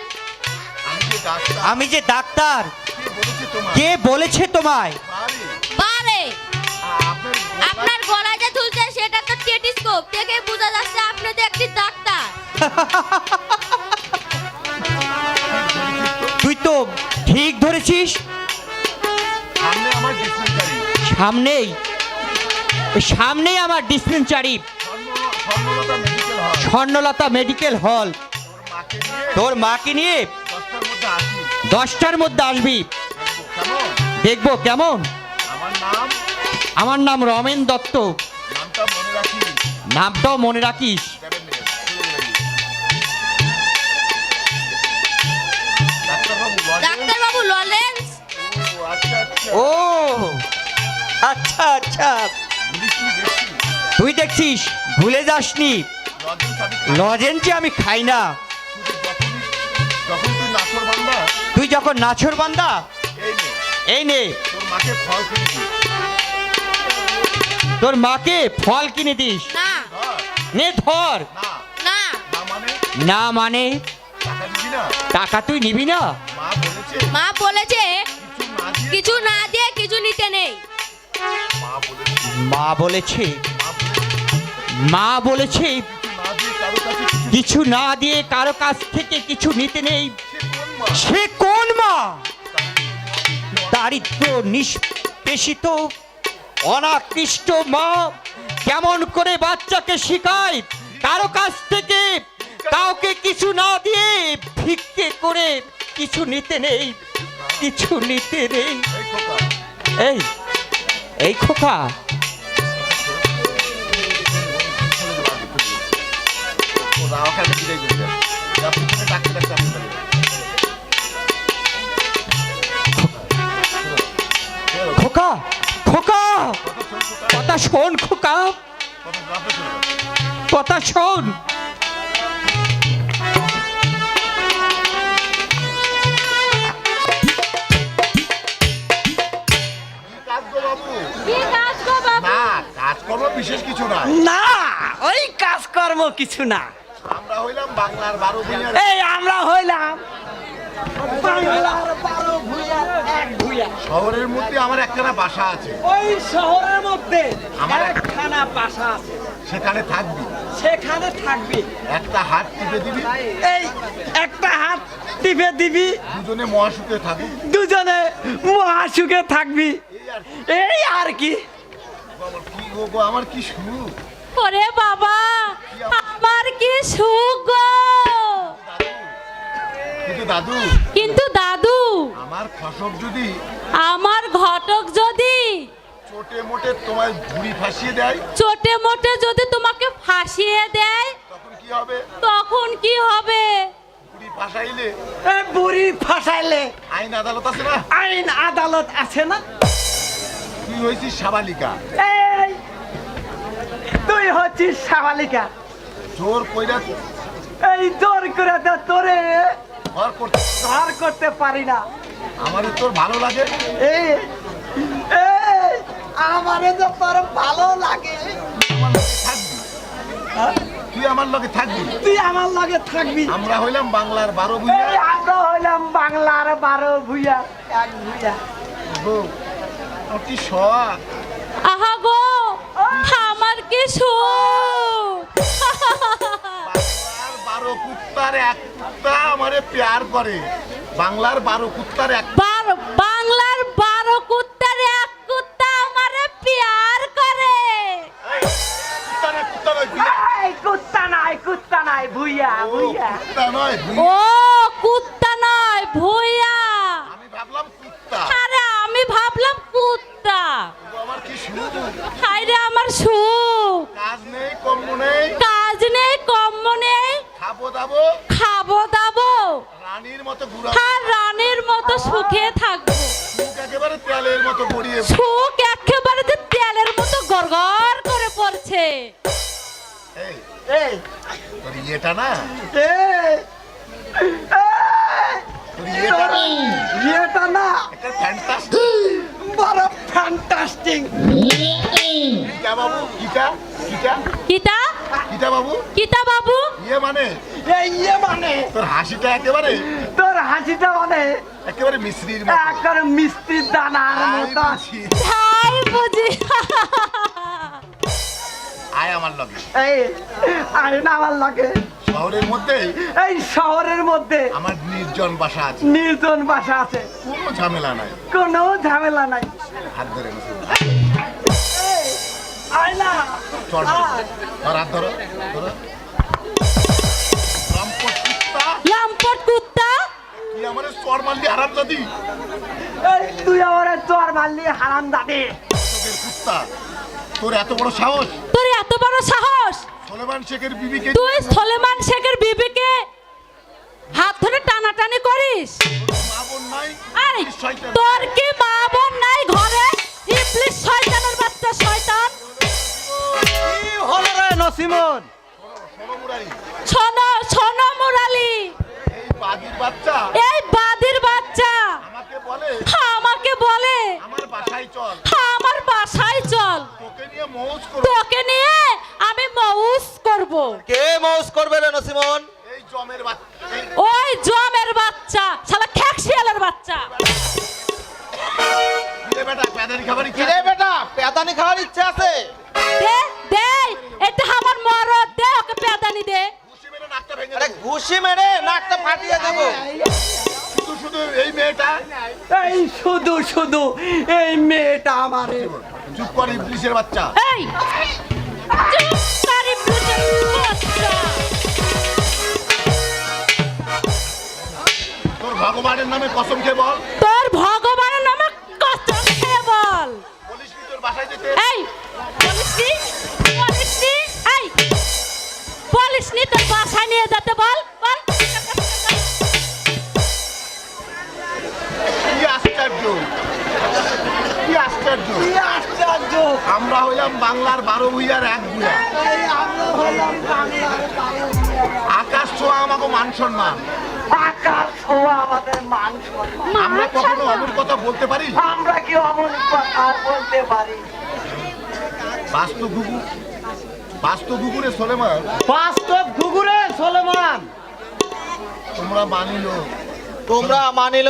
আমি যে ডাক্তার। আমি যে ডাক্তার। কে বলেছে তোমার? কে বলেছে তোমায়? বাড়ি। বারে আপনার আপনার গলায় যে ঝুলছে সেটা তো টেলিস্কোপ থেকে বোঝা যাচ্ছে আপনি তো একটি ডাক্তার। তুই তো ঠিক ধরেছিস। সামনে আমার ডিসপেন্সারি। সামনেই সামনেই আমার ডিসপেন্সারি, স্বর্ণলতা মেডিকেল হল। স্বর্ণলতা মেডিকেল হল। মাকে নিয়ে তোর মাকে নিয়ে 10টার মধ্যে আসি। 10টার মধ্যে আসবি। কেমন? দেখবো কেমন। আমার নাম, আমার নাম রমেন দত্ত। নামটা মনে রাখি। নামটাও মনে রাখিস। 7 minutes। ডাক্তারবাবু লজেন্স? ডাক্তার বাবু লজেন্স? ও আচ্ছা আচ্ছা। ও আচ্ছা আচ্ছা, পুলিশ কি দেখছি? তুই দেখছিস, ভুলে যাসনি। লজেন্স আমি খাই। লজেন্স আমি খাই না। শুধু যখন তুই নাচর বান্দা, তুই যখন নাছর বান্দা, এই নে এই নে তোর মাকে ফল কিনে দিই। তোর মাকে ফল কিনে দিস। না নে ধর। না না না মানে না মানে? টাকা দিবি না? টাকা তুই নিবি না? মা বলেছে মা বলেছে কিছু না দিয়ে কিছু না দিয়ে কিছু নিতে নেই। মা বলেছে মা বলেছে, মা বলেছে মা বলেছে কিছু না দিয়ে কারো কাছে কিছু কিছু না দিয়ে কারো কাছ থেকে কিছু নিতে নেই। সে কোন মা? সে কোন মা? দারিদ্র নিষ্পেষিত অনাকৃষ্ট মা কেমন করে বাচ্চাকে শিখায় কারো কাছ থেকে কাউকে কিছু না দিয়ে ভিক্ষে করে কিছু নিতে নেই, কিছু নিতে নেই। এই খোকা, এই এই খোকা, ওরা ওখানে বিদায় করে দেয়। আপনি শুনে ডাকতে ডাকতে আপনি চলে যান। খোকা, খোকা, কথা শোন খোকা, কথা আপনি চলে যান। কথা শোন। কি কাজ গো বাবু? কি কাজ গো বাবু? না, কাজকর্ম বিশেষ কিছু না। না ওই কাজকর্ম কিছু না। আমরা হইলাম বাংলার 12 ভূঁইয়ার। এই আমরা হইলাম বাংলার 12 ভূঁইয়ার এক ভূঁইয়া। শহরের মধ্যে আমার একখানা বাসা আছে, ওই শহরের মধ্যে আমার- একখানা বাসা আছে, সেখানে থাকবি। সেখানে থাকবি। একটা হাত টিপে দিবি, এই একটা হাত টিপে দিবি, দুজনে মহাসুখে থাকবি। দুজনে মহাসুখে থাকবি। এই আর কি। আমার কি গো, আমার কি সুখ। ওরে বাবা, আমার কি সুখ গো। কিন্তু দাদু, কিন্তু দাদু, আমার ফসল যদি আমার ঘটক যদি চোটে মোটে তোমায় ভুড়ি ফাঁসিয়ে দেয়, চোটে মোটে যদি তোমাকে ফাঁসিয়ে দেয়, তখন কি হবে? তখন কি হবে? ভুড়ি ফাঁসাইলে এই বুড়ি ফাঁসাইলে আইন আদালত আছে না? আইন আদালত আছে না? তুই হয়েছিস সাবালিকা, এই তুই হচ্ছিস সাবালিকা। জোর কইরা এই জোর করে তো তোরে ঘর করতে ঘর করতে পারি না। আমার তোর ভালো লাগে। এই এই আমারে তো তোর ভালো লাগে। আমার লগে থাকবি, তুই আমার লগে থাকবি। তুই আমার লগে থাকবি। আমরা হইলাম বাংলার 12 এই ভূঁইয়া। আমরা হইলাম বাংলার 12 ভূঁইয়া এক ভূঁইয়া। বউ, আমার কি শখ। আহা গো, আমার কি সুখ। বাংলার 12 কুত্তার এক কুত্তা আমারে প্যার করে। বাংলার 12 কুত্তার এক বাংলার 12 কুত্তার এক কুত্তা আমারে প্যার করে। কুত্তা না, কুত্তা নয়, বিয়া। এই কুত্তা নাই, কুত্তা নাই, ভূঁইয়া ও, ভূঁইয়া। কুত্তা নয়, ও ভূঁইয়া। কুত্তা নয়, ভূঁইয়া। আমি ভাবলাম কুত্তা। আরে আমি ভাবলাম কুত্তা। ও, আমার কি সুখ। হায়রে আমার সুখ। কাজ নেই, কর্ম নেই, কাজ নেই, কম্ম নেই, খাবো দাবো, খাবো দাবো, রানীর মতো ঘুরা। আর রানীর মতো সুখে থাকবো। মুখ একেবারে তেলের মতো গড়িয়ে। সুখ একেবারে যে তেলের মতো গড়গড় করে পড়ছে। এই, এই তোর ইয়েটা না, এই তোর ইয়েটা না, এটা না একটা fantastic। বড় ফ্যান্টাস্টিক। কিটা বাবু, কিটা, কিটা, কিতা কিটা বাবু, কিতা বাবু? ইয়ে মানে এই ইয়ে মানে তোর হাসিটা একেবারে তোর হাসিটা মানে একেবারে মিশ্রির মতো। একবার মিষ্টির দানার আয় মতো। বুঝি, তাই বুঝি। আয় আমার লগে। এই আরে না আমার লাগে। শহরের মধ্যে এই শহরের মধ্যে আমার নির্জন বাসা আছে, নির্জন বাসা আছে, কোনো ঝামেলা নাই। কোনো ঝামেলা নাই। হাত ধরে বসে। এই, আয় না চল, আয়। ধর হাত ধরো, ধরো। রামপট কুত্তা, লাম্পট কুত্তা। তুই আমার চর মারলি হারামজাদি। এই তুই আমার চর মারলি হারাম দাদি। তোদের কুত্তা, তোর এত বড় সাহস, তোর এত বড় সাহস, সুলেমান শেখের বিবিকে তুই সলেমান শেখের বিবিকে হাত ধরে টানাটানি করিস? মা বোন নাই, আরে শয়তান। তোর কি মা বোন নাই ঘরে? ইবলিস শয়তানের বাচ্চা শয়তান। কি হলো রে নসিমন? শোনো মুরারি, শোনো শোনো মুরালি, এই বাদির বাচ্চা এই বাদির বাচ্চা আমাকে বলে আমাকে বলে আমার বাসায় চল, আমার বাসায় চল, তোকে নিয়ে মৌজ করব। তোকে নিয়ে আমি মৌজ করব। কে মৌজ করবে রে নসিমন? এই জমের বাচ্চা, এই ওই জমের বাচ্চা, শালা খ্যাকশিয়ালের বাচ্চা। কিরে বেটা, পেদারি খাবার ইচ্ছা কিরে আছে? বেটা, পেদানি খাওয়ার ইচ্ছা আছে? দে দে, এটা আমার মরদ, দে ওকে পেদানি দে। ঘুষি মেরে নাকটা ভেঙে আরে দেবো। ঘুষি মেরে নাকটা ফাটিয়ে দেবো। শুধু শুধু এই মেয়েটা, এই শুধু শুধু এই মেয়েটা আমারে। চুপ করে ইবলিসের বাচ্চা। এই তারি প্লুটের বাচ্চা। তোর ভগবানের নামে কসম খেয়ে বল, তোর ভগবানের নামে কসম খেয়ে বল। বলিস কি তোর বাসায় যেতে? এই বলিসনি বলিসনি এই বলিসনি তোর বাসায় নিয়ে যেতে বল বল। কি আশ্চর্য, কি আশ্চর্য! কি আশ্চর্য! আমরা হইলাম বাংলার 12 ভূঁইয়ার এক ভূঁইয়া। এই আমরা হলাম বাংলার বারো ভূঁইয়া। আকাশ ছোঁয়া আমাকে মান সম্মান। আকাশ ছোঁয়া আমাদের মান সম্মান। আমরা কখনো অমন কথা বলতে পারি? আমরা কি অমন কথা বলতে পারি? বাস্তব গুগুরে সোলেমান, বাস্তব ঘুঘুরে সোলেমান, তোমরা মানিল তোমরা মানিল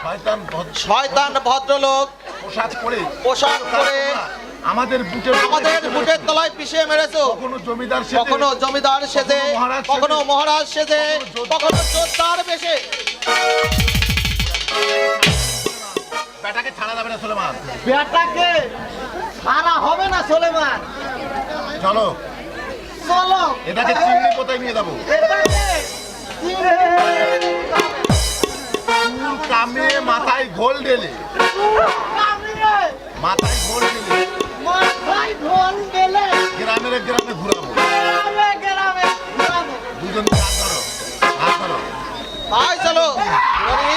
শয়তান শয়তান ভদ্রলোক পোশাক পরে আমাদের আমাদের বুটের তলায় পিষে মেরেছো। কখনো জমিদার সেজে, কখনো জমিদার সেজে, কখনো মহারাজ সেজে, কখনো যোদ্ধার বেশে। বেটাকে ছাড়া যাবে না সোলেমান। বেটাকে সারা হবে না সোলেমান। চলো চলো এটাকে চিংড়ি কোথায় নিয়ে যাবো? এটাকে চুল কামিয়ে মাথায় ঘোল ঢেলে, মাথায় ঘোল ঢেলে মাথায় ঢোল গেলে গ্রামে ঘুরাবো। গ্রামে গ্রামে ঘুরাবো। দুজন হাত ধরো, হাত ধরো। তাই চলো রবি।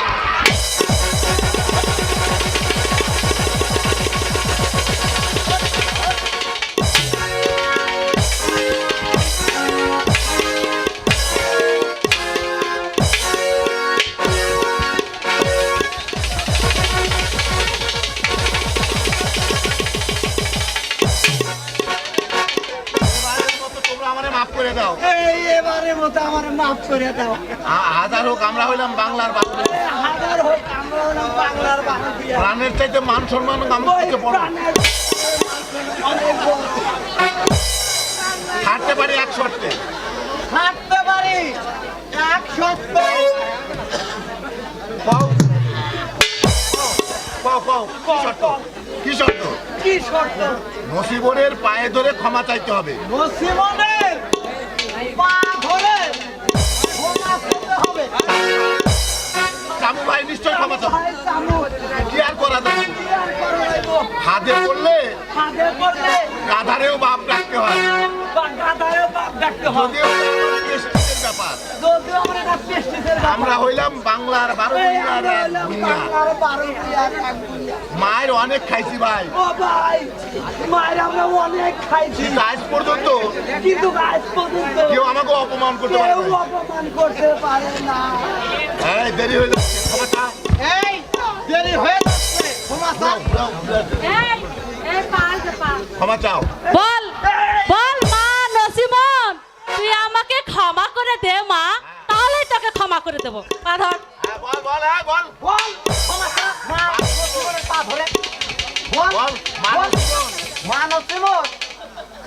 এবারের মতো তোমরা আমারে মাফ করে দাও। এই এবারে মতো আমার মাফ করে দাও। হাজার হোক আমরা হইলাম বাংলার বাবু। হাজার হোক আমরা হলাম বাংলার বারো ভূঁইয়া। প্রাণের চাইতে মান সম্মান আমার ওই কাছে বড়। প্রাণের অনেক বড়। ছাড়তে পারি এক শর্তে। হাঁটতে পারি এক সত্য। পাও পাও পাও কি শর্ত? কি শর্ত? কি শর্ত? নসিবনের পায়ে ধরে ক্ষমা চাইতে হবে। নসিমনের পা ধরে ক্ষমা করতে হবে। কামু ভাই নিশ্চয় ক্ষমা চাও। ভাই চামু, কি আর করা যাবে? কি আর করা যাইবো? হাতে পড়লে হাতে পড়লে গাধারেও বাপ ডাকতে হয়। বা গাধারেও বাপ ডাকতে হবে। যদিও প্রেস্টিজের ব্যাপার। যদিও আমরা এটা প্রেস্টিজের ব্যাপার। আমরা হইলাম বাংলার 12 এই ভূঁইয়ার আমরা এক হলাম ভূঁইয়া। বাংলার বারো ভূঁইয়ার এক ভূঁইয়া। মায়ের অনেক খাইছি ভাই, ও ভাই, মায়ের আমরা অনেক খাইছি, কিন্তু আজ পর্যন্ত কিন্তু আজ পর্যন্ত কেউ আমাকে অপমান করতে পারে কেউ না। অপমান করতে পারে না। এই দেরি হয়ে যাচ্ছে, ক্ষমা চা। এই দেরি হয়ে যাচ্ছে, ক্ষমা চাও। এই এই পাল দে পাল। ক্ষমা চাও। বল বল মা নসিমন, তুই আমাকে ক্ষমা করে দে মা, তাহলেই তোকে ক্ষমা করে দেবো। পা ধর। হ্যাঁ, বল বল, হ্যাঁ বল বল, ক্ষমা চাও। মা নসিমনের পা ধরে। বল, বল মা বল। মা নসিমন,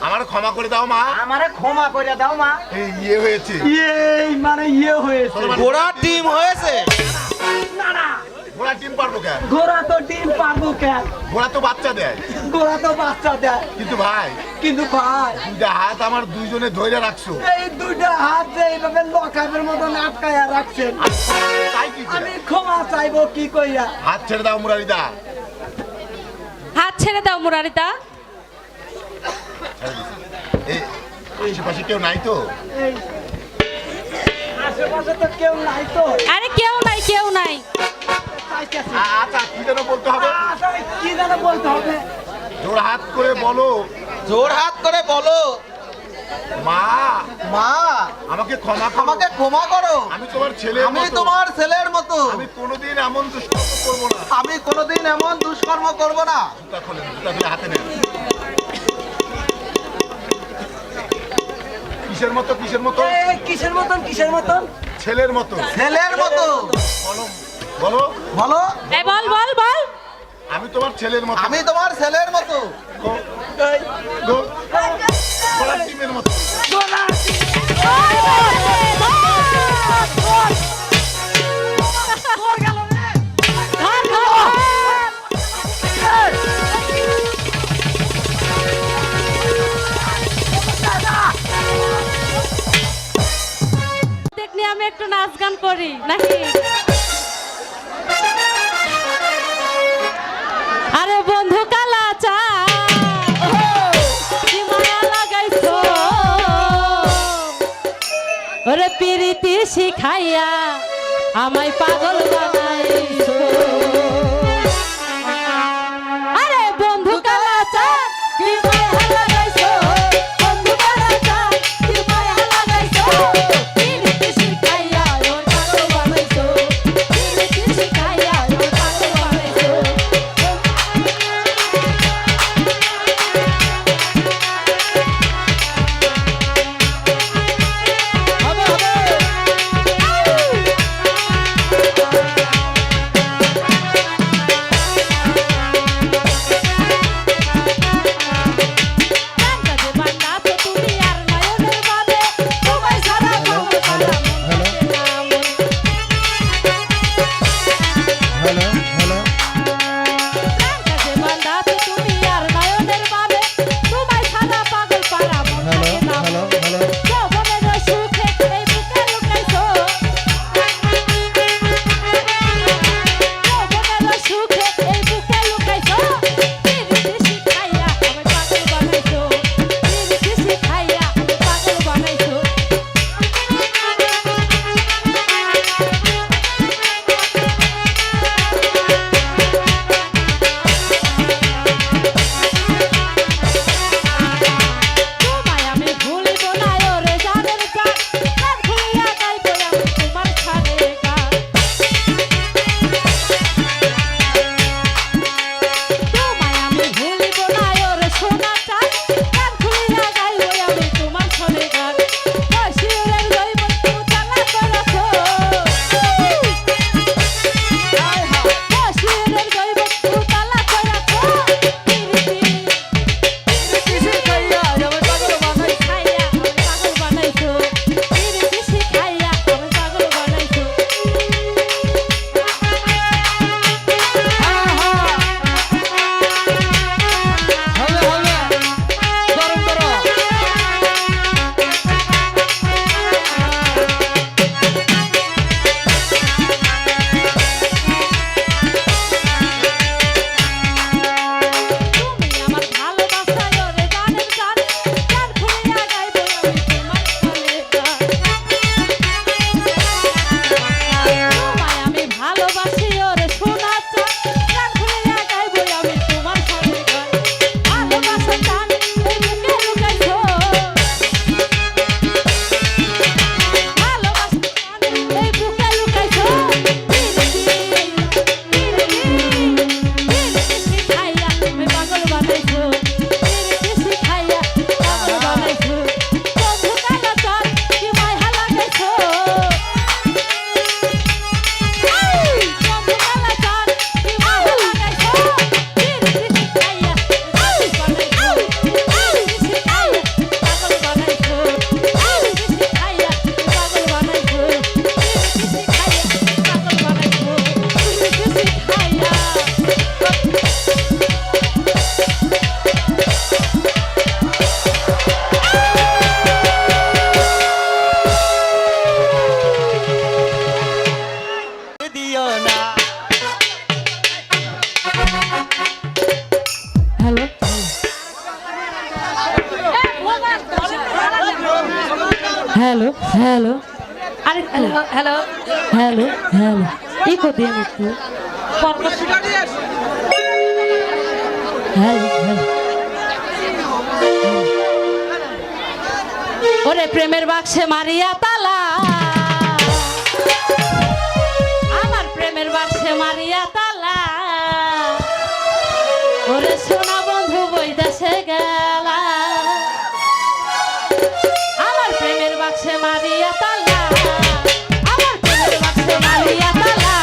আমার ক্ষমা করে দাও মা। আমারে ক্ষমা করে দাও মা। এই ইয়ে হয়েছে, এই মানে ইয়ে হয়েছে। ঘোড়ার ডিম হয়েছে। না না, ঘোড়া ডিম পারবো কেন? ঘোড়া তো ডিম পারবো কেন? ঘোড়া তো বাচ্চা দেয়। ঘোড়া তো বাচ্চা দেয়। কিন্তু ভাই কিন্তু ভাই, দুইটা হাত আমার দুইজনে ধরে রাখছো, এই দুইটা হাত যে এইভাবে লকাপের মতো আটকায়া রাখছেন, তাই কি করে? আমি ক্ষমা চাইবো কি কইয়া? হাত ছেড়ে দাও মুরারিদা। হাত ছেড়ে দাও মুরারিদা। এই আশেপাশে কেউ নাই তো? এই আশেপাশে তো কেউ নাই তো। আরে কেউ নাই কেউ নাই। চাইতেছি। আচ্ছা কি যেন বলতে হবে? আসলে কি যেন বলতে হবে? জোর হাত করে বলো, জোর হাত করে বলো, মা মা আমাকে ক্ষমা করো। আমাকে ক্ষমা করো। আমি তোমার ছেলে, আমি তোমার ছেলের মতো। আমি কোনোদিন এমন দুষ্কর্ম করবো না। আমি কোনোদিন এমন দুষ্কর্ম করব না। জুতা খোলেন, জুতা খুলে হাতে নেন। কিসের মতো, কিসের মতো? এই কিসের মতন, কিসের মতন? ছেলের মতো। ছেলের মতো। বলো বলো, বলো, এই বল বল বল। আমি তোমার ছেলের মতো। আমি তোমার ছেলের মতো। এই, গো, ঘোড়ার ডিমের মতো। বল, বল, বল। ধর, ধর, ধর। দিয়ে আমি একটু নাচ গান করি নাকি? আরে বন্ধু কালা চা কি মায়া লাগাইছো ওরে পিরিতি শিখাইয়া আমায় পাগল বানাইছো। আরে বন্ধু কালা চা কি মায়া লাগাইছো বন্ধু কালা চা কি মায়া লাগাইছো পিরিতি শিখাইয়া ওর পাগল বানাইছো পিরিতি শিখাইয়া ওর পাগল বানাইছো। হ্যালো হ্যালো আরে hello hello hello hello echo দিন একটু হ্যালো হ্যালো ওরে প্রেমের বাক্সে মারিয়া তালা আমার প্রেমের বাক্সে মারিয়া তালা ওরে সোনা বন্ধু বইদাসে গেলা আমার প্রেমের বাক্সে মারিয়া তালা আমার প্রেমের বাক্সে মারিয়া তালা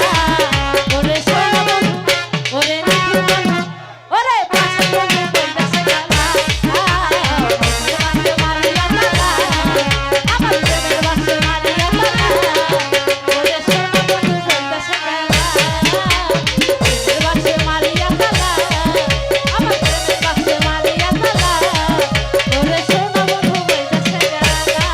ওরে সোনা বন্ধু ওরে নিখিল বন্ধু ওরে পাশে বন্ধু বইদাসে গেলা আমার প্রেমের বাক্সে মারিয়া তালা ওরে সোনা বন্ধু বইদাসে গেলা প্রেমের বাক্সে মারিয়া তালা আমার প্রেমের বাক্সে মারিয়া তালা ওরে সোনা বন্ধু বইদাসে গেলা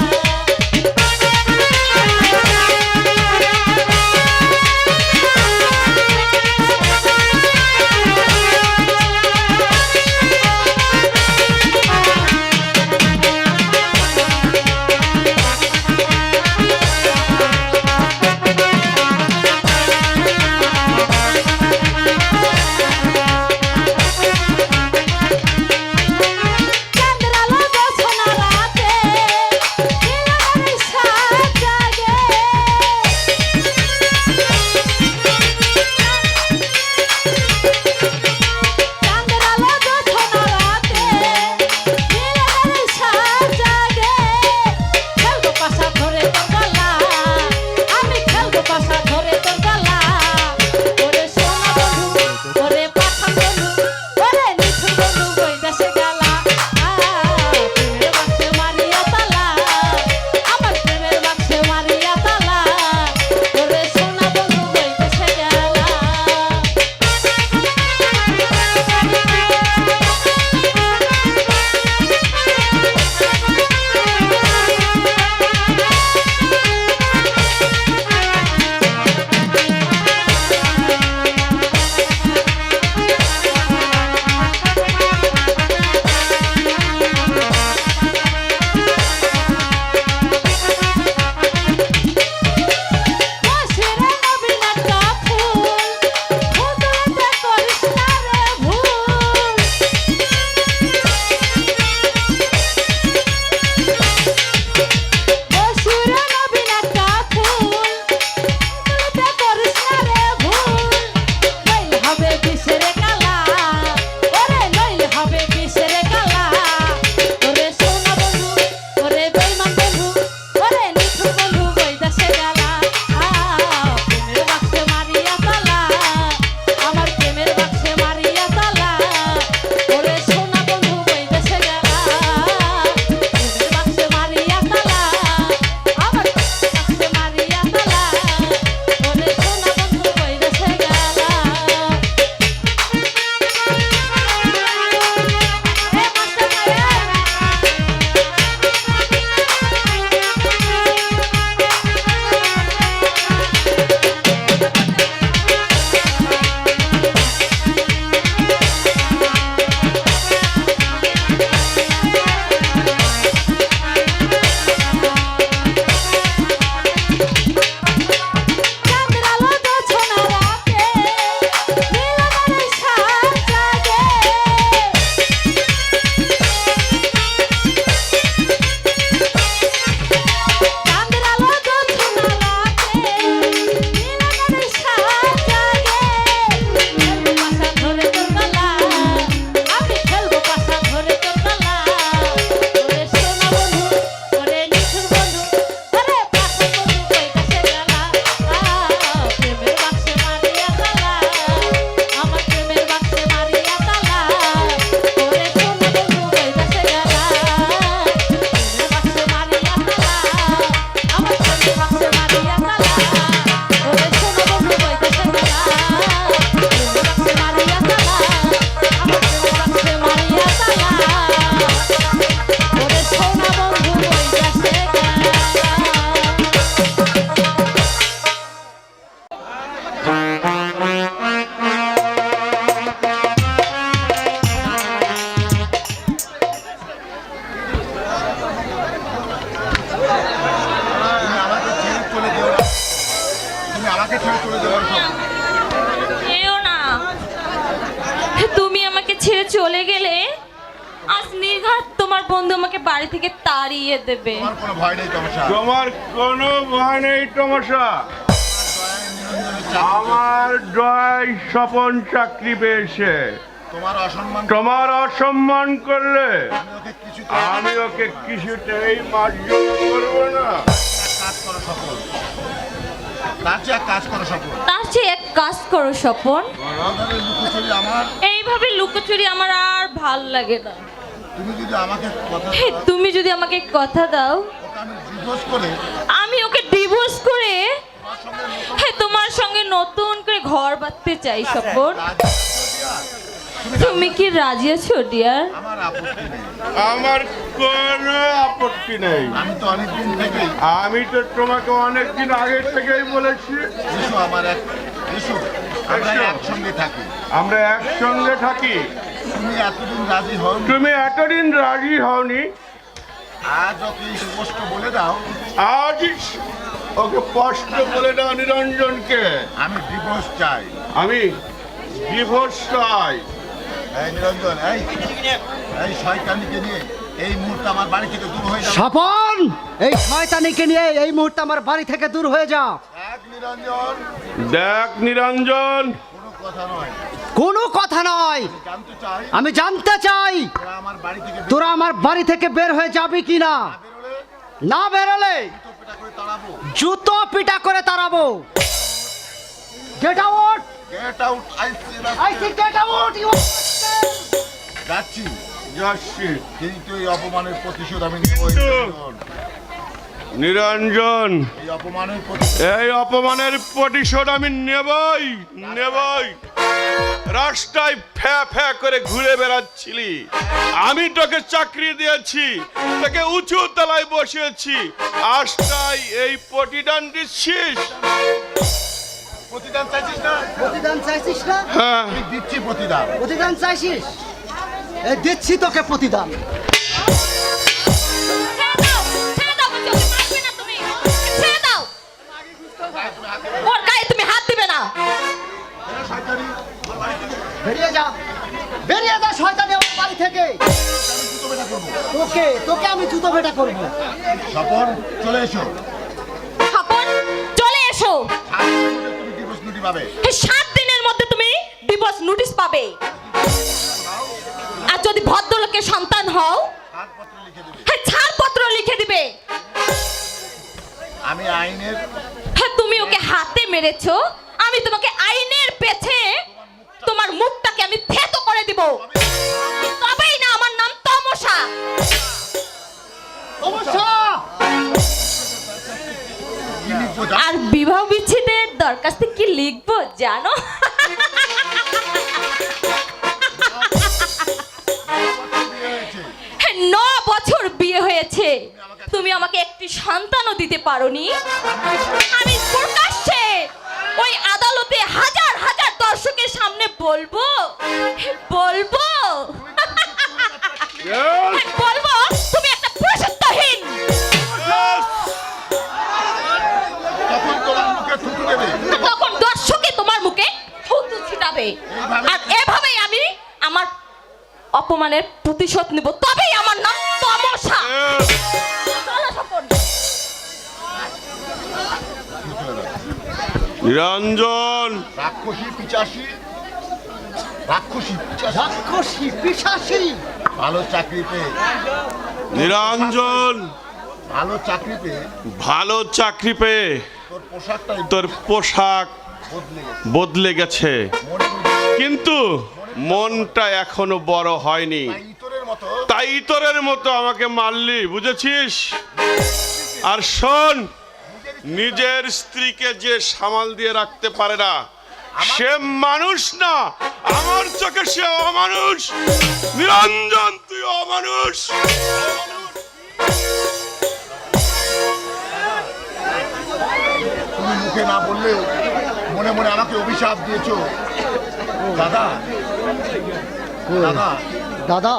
ছেড়ে চলে যাওয়ার স্বপ্ন। যেও না, তুমি আমাকে ছেড়ে চলে গেলে আজ নির্ঘাত তোমার বন্ধু আমাকে বাড়ি থেকে তাড়িয়ে দেবে। তোমার কোনো ভয় নেই তমসা। তোমার কোনো ভয় নেই তমসা। আমার জয় স্বপন চাকরি পেয়েছে। তোমার অসম্মান করলে আমি ওকে কিছুতেই মার্জনা করবো না। তার চেয়ে এক কাজ করো স্বপন। তার চেয়ে এক কাজ করো স্বপন। এইভাবে লুকোচুরি এইভাবে লুকোচুরি আমার আর ভাল লাগে না। তুমি যদি আমাকে কথা দাও, তুমি যদি আমাকে কথা দাও, ওকে আমি ডিভোর্স করে আমি ওকে ডিভোর্স করে তোমার সঙ্গে নতুন করে ঘর বাঁধতে চাই স্বপন। তুমি কি রাজি আছো ডিয়ার? আমার আপত্তি নেই। আমার কোনো আপত্তি নেই। আমি তো অনেকদিন থেকেই, আমি তো তোমাকে অনেকদিন আগে থেকেই বলেছি এসো আমার এসো আমরা একসঙ্গে থাকি। আমরা একসঙ্গে থাকি। তুমি এতদিন রাজি হও, তুমি এতদিন রাজি হওনি, আজ ওকে স্পষ্ট বলে দাও। আজ ওকে স্পষ্ট বলে দাও নিরঞ্জনকে আমি ডিভোর্স চাই। আমি ডিভোর্স চাই। এই নিরঞ্জন, এই শয়তানিকে নিয়ে এই মুহূর্তে আমার বাড়ি থেকে দূর হয়ে যাও। স্বপন, এই শয়তানিকে নিয়ে এই মুহূর্তে আমার বাড়ি থেকে দূর হয়ে যা। এক নিরঞ্জন, দেখ নিরঞ্জন, কোনো কথা নয়। কোনো কথা নয়। জানতে চাই আমি জানতে চাই তোরা আমার বাড়ি থেকে তোরা আমার বাড়ি থেকে বের হয়ে যাবি কিনা। বেরোলে না বেরোলে জুতো পেটা করে তাড়াবো। জুতো পিটা করে তাড়াবো। Get out, get out. I say get out. যাচ্ছি, যাচ্ছি। কিন্তু এই অপমানের প্রতিশোধ আমি নেব। নিরঞ্জন, এই অপমানের প্রতিশোধ এই অপমানের প্রতিশোধ আমি নেবই। রাস্তায় ফ্যা ফ্যা করে ঘুরে বেড়াচ্ছিলি, আমি তোকে চাকরি দিয়েছি, তোকে উঁচু তলায় বসিয়েছি, আজটাই এই প্রতিদান দিচ্ছিস। প্রতিদান চাইছিস না? প্রতিদান চাইছিস না? হ্যাঁ, আমি দিচ্ছি প্রতিদান। প্রতিদান চাইছিস? এই দিচ্ছি তোকে প্রতিদান। ছেড়ে দাও বলছি, ওকে মারবে না তুমি। ছেড়ে দাও, ওর গায়ে তুমি হাত দিবে না। বেরিয়ে যা, বেরিয়ে যা শয়তানি আমার বাড়ি থেকে। তোকে আমি জুতো পেটা করবো। স্বপন, চলে এসো। স্বপন, চলে এসো। তুমি ডিভোর্স নোটিশ পাবে। এই 7 দিনের মধ্যে তুমি ডিভোর্স নোটিশ পাবে। আর যদি ভদ্রলোকের সন্তান হও, ছাড়পত্র লিখে দেবে। হ্যাঁ ছাড়পত্র লিখে দিবে। আমি আইনের হ্যাঁ তুমি ওকে হাতে মেরেছো, আমি তোমাকে আইনের পেছে তোমার মুখটাকে আমি থেতো করে দিব। তবেই না আমার নাম তমসা। কি লিখবো আর বিবাহ বিচ্ছেদের দরখাস্তে কি লিখবো জানো? হ্যাঁ, 9 বছর বিয়ে হয়েছে, তুমি আমাকে একটি সন্তানও দিতে পারোনি। আমি প্রকাশ্যে ওই আদালতে হাজার হাজার দর্শকের সামনে বলবো বলবো বলবো তুমি একটা পুরুষত্বহীন। তখন তোমার মুখে থুতু দেবে। তখন দর্শকে তোমার মুখে থুতু ছিটাবে। আর এভাবেই আমি আমার অপমানের প্রতিশোধ নেব। তবেই আমার নাম তমসা। চলো স্বপন। নিরঞ্জন, রাক্ষসী পিচাসী, রাক্ষসী পিশাচী। ভালো চাকরি পেয়ে, নিরঞ্জন, ভালো চাকরি পেয়ে ভালো চাকরি পেয়ে তোর পোশাকটাই তোর পোশাক বদলে গেছে। বদলে গেছে, মনে করি কিন্তু মনটা এখনো বড় হয়নি। তাই ইতরের মতো তাই ইতরের মতো আমাকে মারলি, বুঝেছিস? আর শোন, নিজের স্ত্রীকে যে সামাল দিয়ে রাখতে পারে না সে মানুষ না, আমার চোখে সে অমানুষ। নিরঞ্জন, তুই অমানুষ। তুমি মুখে না বললেও মনে মনে আমাকে অভিশাপ দিয়েছো। দাদা, দাদা, দাদা,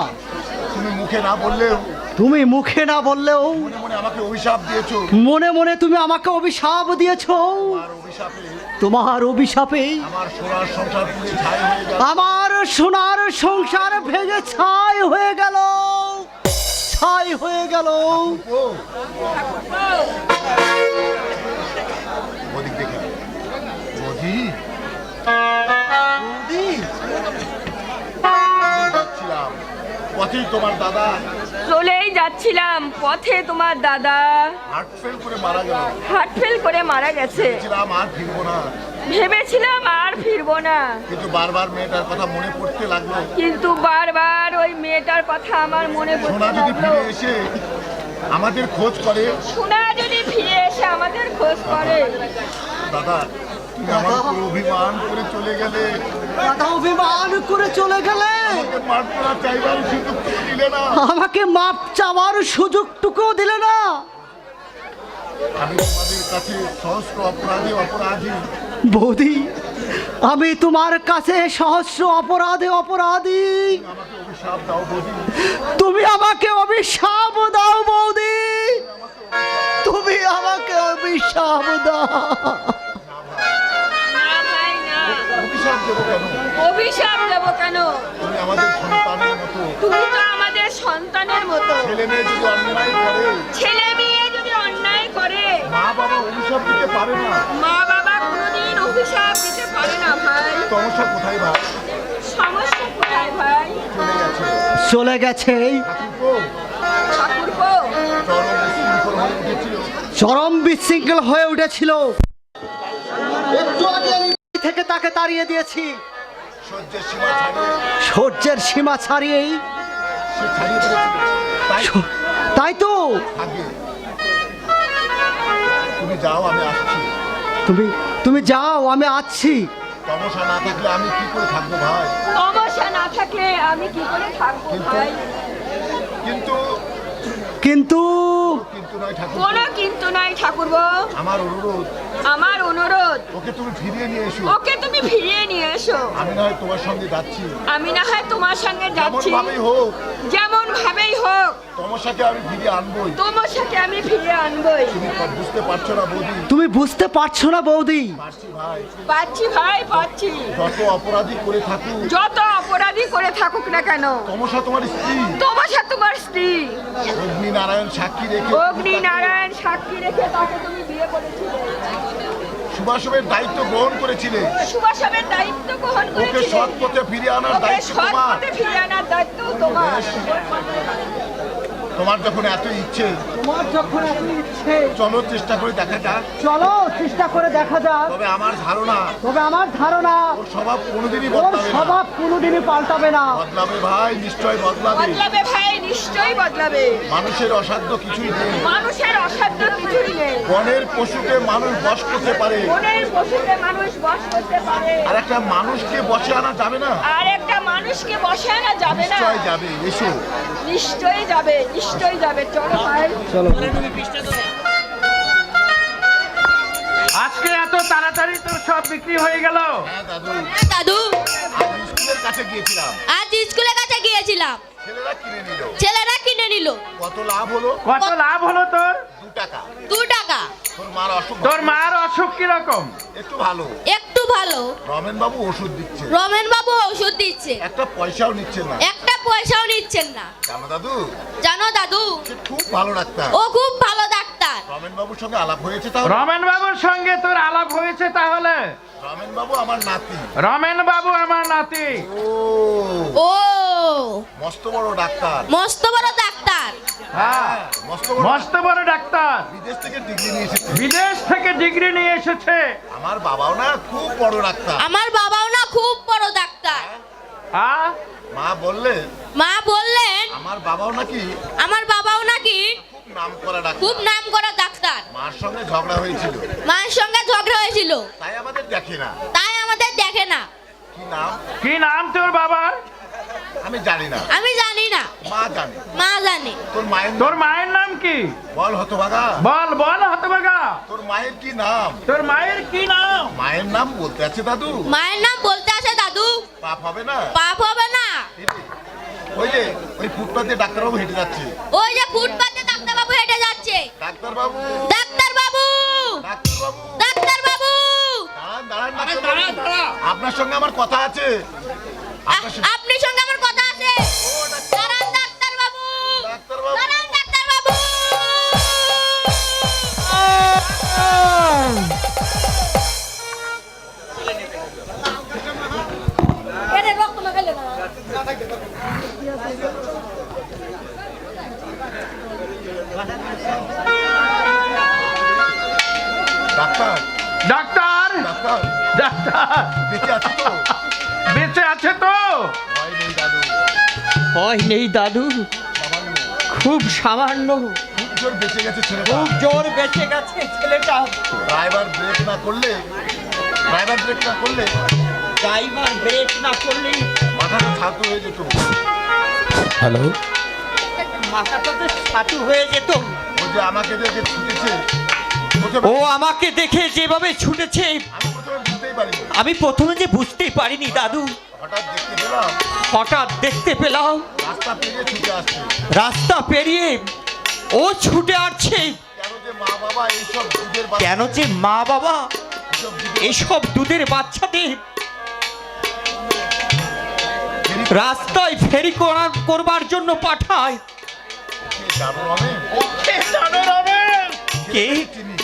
তুমি মুখে না বললেও তুমি মুখে না বললেও মনে মনে আমাকে অভিশাপ দিয়েছো। মনে মনে তুমি আমাকে অভিশাপ দিয়েছো। আর অভিশাপে তোমার অভিশাপে আমার সোনার সংসার পুড়ে ছাই হয়ে গেল। আমার সোনার সংসার ভেঙে ছাই হয়ে গেল, ছাই হয়ে গেল। ও ওদিক দেখে মোদি যাচ্ছিলাম পথেই তোমার দাদা চলেই যাচ্ছিলাম, পথে তোমার দাদা হার্ট ফেল করে মারা গেল। হার্ট ফেল করে মারা গেছে। ছিলাম আর ফিরবো না, ভেবেছিলাম আর ফিরবো না, কিন্তু বারবার মেয়েটার কথা মনে পড়তে লাগলো। কিন্তু বারবার ওই মেয়েটার কথা আমার মনে সোনা পড়তে যদি লাগলো। ফিরে এসে আমাদের খোঁজ করে, সোনা যদি ফিরে এসে আমাদের খোঁজ করে। দাদা তুমি আমার উপর অভিমান করে চলে গেলে, দাদা অভিমান করে চলে গেলে, আমাকে মাফ করা চাইবার সুযোগ দিলে না। আমাকে মাপ চাওয়ার সুযোগটুকুও দিলে না। আমি তোমাদের কাছে সহস্র অপরাধী। বৌদি, আমি তোমার কাছে সহস্র অপরাধী। আমাকে অভিশাপ দাও বৌদি। তুমি আমাকে অভিশাপ দাও বৌদি, তুমি আমাকে অভিশাপ দাও। না ভাই না, অভিশাপ দেবো কেন? অভিশাপ দেবো কেন? তুমি আমাদের সন্তানের মতো। তুমি তো আমাদের সন্তানের মতো। ছেলে মেয়ে যদি অন্যায় করে, ছেলে মেয়ে যদি অন্যায় করে, মা বাবা অভিশাপ দিতে পারে না। মা বাবা কোনোদিন অভিশাপ দিতে পারে না ভাই। সমস্যা কোথায় ভাই? সমস্যা কোথায় ভাই? চলে গেছে। চলে গেছে। ঠাকুরপো, চরম বিশৃঙ্খল হয়ে উঠেছিল। চরম বিশৃঙ্খল হয়ে উঠেছিল। একটু আগে আমি থেকে তাকে তাড়িয়ে দিয়েছি। সহ্যের সীমা ছাড়িয়ে সহ্যের সীমা ছাড়িয়েই সে ছাড়িয়ে দিয়েছিল। তাই তাই তো আগে তুমি যাও, আমি আসছি। তুমি যাও, আমি আসছি। সমস্যা না থাকলে আমি কি করে থাকবো ভাই? সমস্যা না থাকলে আমি কি করে থাকবো ভাই? কিন্তু কিন্তু কিন্তু নয় ঠাকুর, কোনো কিন্তু নাই ঠাকুরপো। আমার অনুরোধ, আমার অনুরোধ, ওকে তুমি ফিরিয়ে নিয়ে এসো। ওকে তুমি ফিরিয়ে নিয়ে এসো। আমি না হয় তোমার সঙ্গে যাচ্ছি, আমি না হয় তোমার সঙ্গে যেমন যাচ্ছি, ভাবেই হোক যেমন ভাবেই হোক তমসাকে আমি ফিরিয়ে আনবোই। তোমার সাথে আমি ফিরিয়ে আনবই। তুমি বুঝতে পারছো না বৌদি? তুমি বুঝতে পারছো না বৌদি? পারছি ভাই। পাচ্ছি ভাই, পাচ্ছি। যত অপরাধী করে থাকুক, যত অপরাধী করে থাকুক না কেন, তমসা তোমার স্ত্রী। তোমার সাথে তোমার স্ত্রী অগ্নি নারায়ণ সাক্ষী রেখে অগ্নি নারায়ণ সাক্ষী রেখে তাকে তুমি বিয়ে করেছিলে, সুভাষের দায়িত্ব গ্রহণ করেছিলে। সুভাষের দায়িত্ব গ্রহণ ওকে করেছিলে। সৎ পথে ফিরিয়ে আনার ওকে দায়িত্ব সৎ তোমার। পথে ফিরিয়ে আনার দায়িত্ব তোমার। তোমার যখন এত ইচ্ছে, তোমার যখন এত ইচ্ছে, চলো চেষ্টা করে দেখা যাক। চলো চেষ্টা করে দেখা যাক। তবে আমার ধারণা তবে আমার ধারণা ওর স্বভাব কোনোদিনই ওর বদলাবে না। স্বভাব কোনোদিনই পাল্টাবে না। বদলাবে ভাই, নিশ্চয় বদলাবে। বদলাবে ভাই, নিশ্চয়ই বদলাবে। মানুষের অসাধ্য কিছুই নেই। মানুষের অসাধ্য কিছুই নেই। বনের পশুকে মানুষ বশ করতে পারে, মনের পশুকে মানুষ বশ করতে পারে, আর একটা মানুষকে বশে আনা যাবে না। আর একটা মানুষকে বসে আনা যাবে না। নিশ্চয় যাবে, এসো। নিশ্চয়ই যাবে, নিশ্চয়ই যাবে। চলো ভাই। আজকে এত তাড়াতাড়ি তো সব বিক্রি হয়ে গেল। হ্যাঁ দাদু, দাদু, আমি স্কুলের কাছে গিয়েছিলাম, আজ স্কুলের কাছে গিয়েছিলাম, ছেলেরা কিনে নিল। ছেলেরা কিনে নিল। কত লাভ হলো? কত লাভ হলো তোর? 2 টাকা। 2 টাকা। তোর মার অসুখ, তোর মার অসুখ কিরকম? একটু ভালো। একটু ভালো। রমেন বাবু ওষুধ দিচ্ছে, রমেন বাবু ওষুধ দিচ্ছে, একটা পয়সাও নিচ্ছে না। একটা পয়সাও নিচ্ছেন না। জানো দাদু, জানো দাদু, সে খুব ভালো ডাক্তার। ও খুব ভালো ডাক্তার। রমেন বাবুর সঙ্গে আলাপ হয়েছে তাহলে? রমেন বাবুর সঙ্গে তোর আলাপ হয়েছে তাহলে? রমেন বাবু আমার নাতি। রমেন বাবু আমার নাতি। ও ও মস্ত বড় ডাক্তার। মস্ত বড় ডাক্তার। হ্যাঁ, মস্ত বড়। মস্ত বড় ডাক্তার। বিদেশ থেকে ডিগ্রি নিয়ে এসেছে। বিদেশ থেকে ডিগ্রি নিয়ে এসেছে। আমার বাবাও না খুব বড় ডাক্তার। আমার বাবাও না খুব বড় ডাক্তার। হ্যাঁ, মা বললেন মা বললেন আমার বাবাও নাকি আমার বাবাও নাকি খুব নামকরা খুব ডাক্তার। নাম করা ডাক্তার। মার সঙ্গে ঝগড়া হয়েছিল, মায়ের সঙ্গে ঝগড়া হয়েছিল, তাই আমাদের দেখে না। তাই আমাদের দেখে না। কি নাম কি নাম তোর বাবার? আমি জানি না, আমি জানি না, মা জানে। মা জানে। তোর মায়ের তোর নাম মায়ের নাম কি? বল হতভাগা। বল বল হতভাগা। তোর মায়ের কি নাম? তোর মায়ের কি নাম? মায়ের নাম বলতে আছে দাদু। মায়ের নাম বলতে আসে দাদু, পাপ হবে না? পাপ হবে না। এরে, ওই যে ওই ফুটপাতে ডাক্তারবাবু হেঁটে যাচ্ছে। ওই যে ফুটপাতে ডাক্তারবাবু হেঁটে যাচ্ছে। ডাক্তারবাবু, ডাক্তারবাবু, ডাক্তারবাবু, ডাক্তারবাবু, দাঁড়ান, ডাক্তারবাবু। আপনার সঙ্গে আমার কথা আছে। আপনার সঙ্গে- আপনার সঙ্গে আমার কথা আছে। দাঁড়ান ডাক্তারবাবু, ডাক্তারবাবু, দাঁড়ান ডাক্তারবাবু। এরে রক্ত লাগাইলে না। ডাক্তার, ডাক্তার, ডাক্তার, ডাক্তার বেঁচে আছে তো? বেঁচে আছে তো? ভয় নেই দাদু, ভয় নেই দাদু, সামান্য। খুব সামান্য, খুব জোর বেঁচে গেছে ছেলেটা। খুব জোর বেঁচে গেছে ছেলেটা। ড্রাইভার ব্রেক না করলে, ড্রাইভার ব্রেক না করলে ড্রাইভার ব্রেক না করলে মাথাটা ছাতু হয়ে যেত। হ্যালো, মাথাটা তো ছাতু হয়ে যেত। ও যে আমাকে দেখে ছুটেছে, ও আমাকে দেখে যেভাবে ছুটেছে আমি প্রথমে বুঝতেই পারিনি। আমি প্রথমে যে বুঝতেই পারিনি দাদু। হঠাৎ দেখতে পেলাম হঠাৎ দেখতে পেলাম রাস্তা পেরিয়ে ছুটে আসছে। রাস্তা পেরিয়ে ও ছুটে আসছে। কেন যে মা বাবা এইসব দুধের বাচ্চা, কেন যে মা বাবা এইসব দুধের এইসব দুধের বাচ্চাদের রাস্তায় ফেরি করবার জন্য পাঠায়? বাচ্চা জানো রমেন? কে জানো রমেন? কে? চিনি,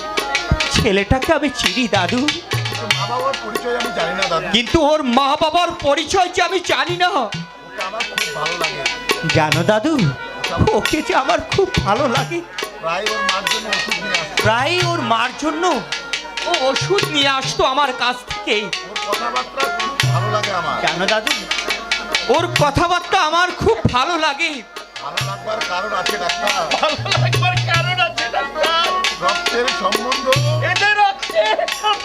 ছেলেটাকে আমি চিনি দাদু, কিন্তু মা বাবার পরিচয় আমি জানি না দাদু। কিন্তু ওর মা বাবার পরিচয় যে আমি জানি না। ওকে আমার খুব ভালো লাগে। জানো দাদু, ওকে যে আমার খুব ভালো লাগে। প্রায় ওর মার জন্য ওষুধ নিয়ে আসছে। প্রায় ওর মার জন্য ও ওষুধ নিয়ে আসতো আমার কাছ থেকে। ওর কথাবার্তা খুব ভালো লাগে আমার। জানো দাদু, ওর কথাবার্তা আমার খুব ভালো লাগে। ভালো লাগবার কারণ আছে ডাক্তার। ভালো লাগবার কারণ আছে ডাক্তার। রক্তের সম্বন্ধ। এদের হচ্ছে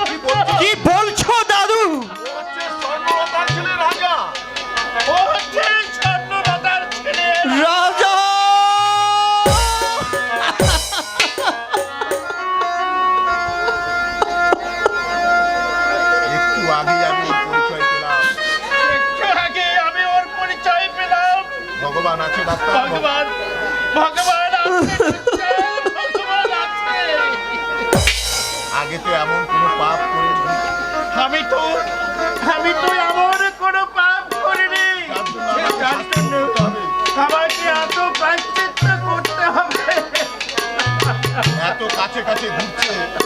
কি বলছো? কি বলছো দাদু? ও হচ্ছে স্বর্ণলতার ছেলে রাজা। ও হচ্ছে স্বর্ণলতার ছেলে। রাজা! একটু আগে আমি ওর পরিচয় পেলাম। একটু আগে আমি ওর পরিচয় পেলাম। ভগবান আছে ডাক্তার। ভগবান, ভগবান আছে, ভগবান আছে। আগে তো এমন কোনো পাপ করিনি, আমি তো এমন কোনো পাপ করিনি। যার জন্য আমাকে যার শাস্তি জন্য পেতে হবে। আমাকে এত প্রায়শ্চিত্ত করতে হবে। এত কাছে কাছে ঘুরছে, এত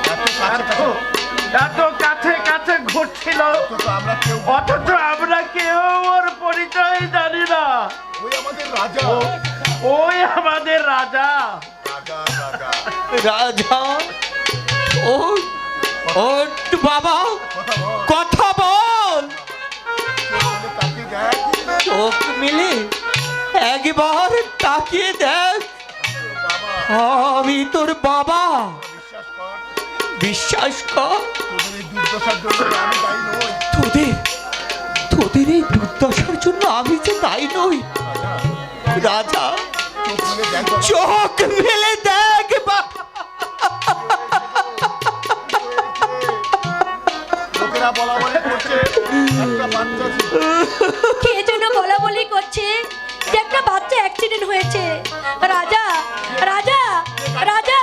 কাছে এত কাছে, এত কাছে কাছে ঘুরছিল, অথচ আমরা কেউ, অথচ আমরা কেউ ওর পরিচয় জানি না। ওই আমাদের রাজা। ওই আমাদের রাজা। রাজা, রাজা। রাজা! ও ও বাবা, কথা বল, কথা বল। বলে তাকিয়ে দেখ। চোখ মিলে একবার তাকিয়ে দেখ। তোর বাবা, আমি তোর বাবা। বিশ্বাস কর, বিশ্বাস কর, তোদের এই দুর্দশার জন্য আমি দায়ী নই। তোদের এই দুর্দশার জন্য আমি যে দায়ী নই। রাজা, রাজা, চোখ মেলে দেখ বাবা। চোখ মেলে দেখ লোকেরা বলা বলি করছে একটা বাচ্চা ছিল। কে যেন বলা বলি করছে যে একটা বাচ্চা অ্যাক্সিডেন্ট হয়েছে। রাজা, রাজা, রাজা,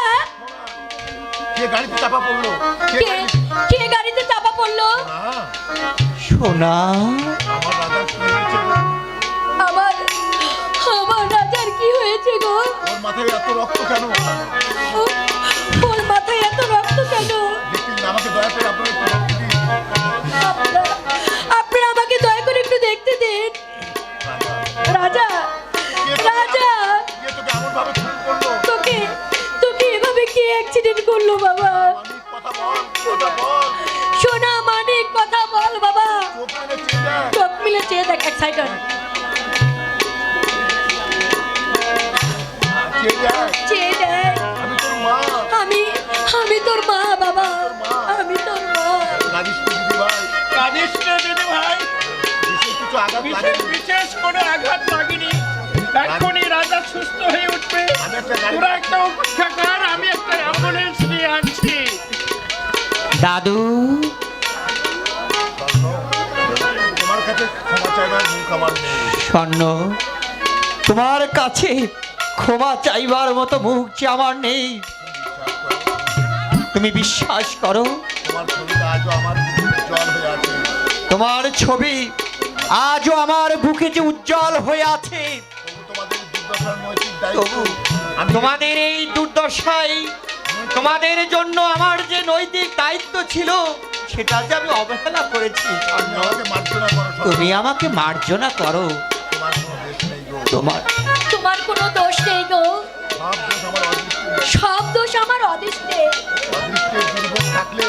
কে গাড়িতে চাপা পড়লো? কে কে গাড়িতে চাপা পড়লো? সোনা, আমার রাজার কি হয়েছে গো? আমার আমার রাজার কি হয়েছে গো? ওর মাথায় এত রক্ত কেন? ওর মাথায় এত রক্ত কেন? দেখতে দিন, আমাকে দয়া করে আপনারা একটু রক্ত দিন। আপনারা আমাকে দয়া করে একটু দেখতে দিন। রাজা, রাজা, কে তোকে এমন ভাবে খুন করলো? তোকে তোকে এভাবে কে অ্যাক্সিডেন্ট করলো বাবা? মানিক, কথা বল, কথা বল। সোনা মানিক, কথা বল বাবা। চোখ মেলে চেয়ে দেখ। চোখ মিলে চেয়ে দেখ, এক সেকেন্ড চেয়ে দেখ। চেয়ে দেখ। আমি তোর মা। আমি তোর মা বাবা, আমি তোর মা। কাঁদিস তো দিদি ভাই। কানিস না দিদি ভাই, বিশেষ কিছু আঘাত বিশেষ লাগেনি। বিশেষ কোনো আঘাত লাগেনি। এখনই রাজা সুস্থ হয়ে উঠবে। আমি একটা গাড়ি- তোরা একটা অপেক্ষা কর, আমি একটা অ্যাম্বুলেন্স নিয়ে আনছি। দাদু, তোমার কাছে ক্ষমা চাইবার মুখ আমার নেই। স্বর্ণ, তোমার কাছে ক্ষমা চাইবার মতো মুখ যে আমার নেই, তুমি বিশ্বাস করো। তোমার ছবিটা আজও আমার উজ্জ্বল হয়ে আছে। তোমার ছবি আজও আমার বুকে যে উজ্জ্বল হয়ে আছে। তবু তোমাদের দুর্দশার নৈতিক দায়িত্ব তবু তোমাদের এই দুর্দশায়, তোমাদের জন্য আমার যে নৈতিক দায়িত্ব ছিল সেটা যে আমি অবহেলা করেছি। তুমি আমাকে মার্জনা করো তুমি আমাকে মার্জনা করো। তোমার কোনো দোষ নেই গো। তোমার সব দোষ আমার অদৃষ্টে। অদৃষ্টের দুর্ভোগ থাকলে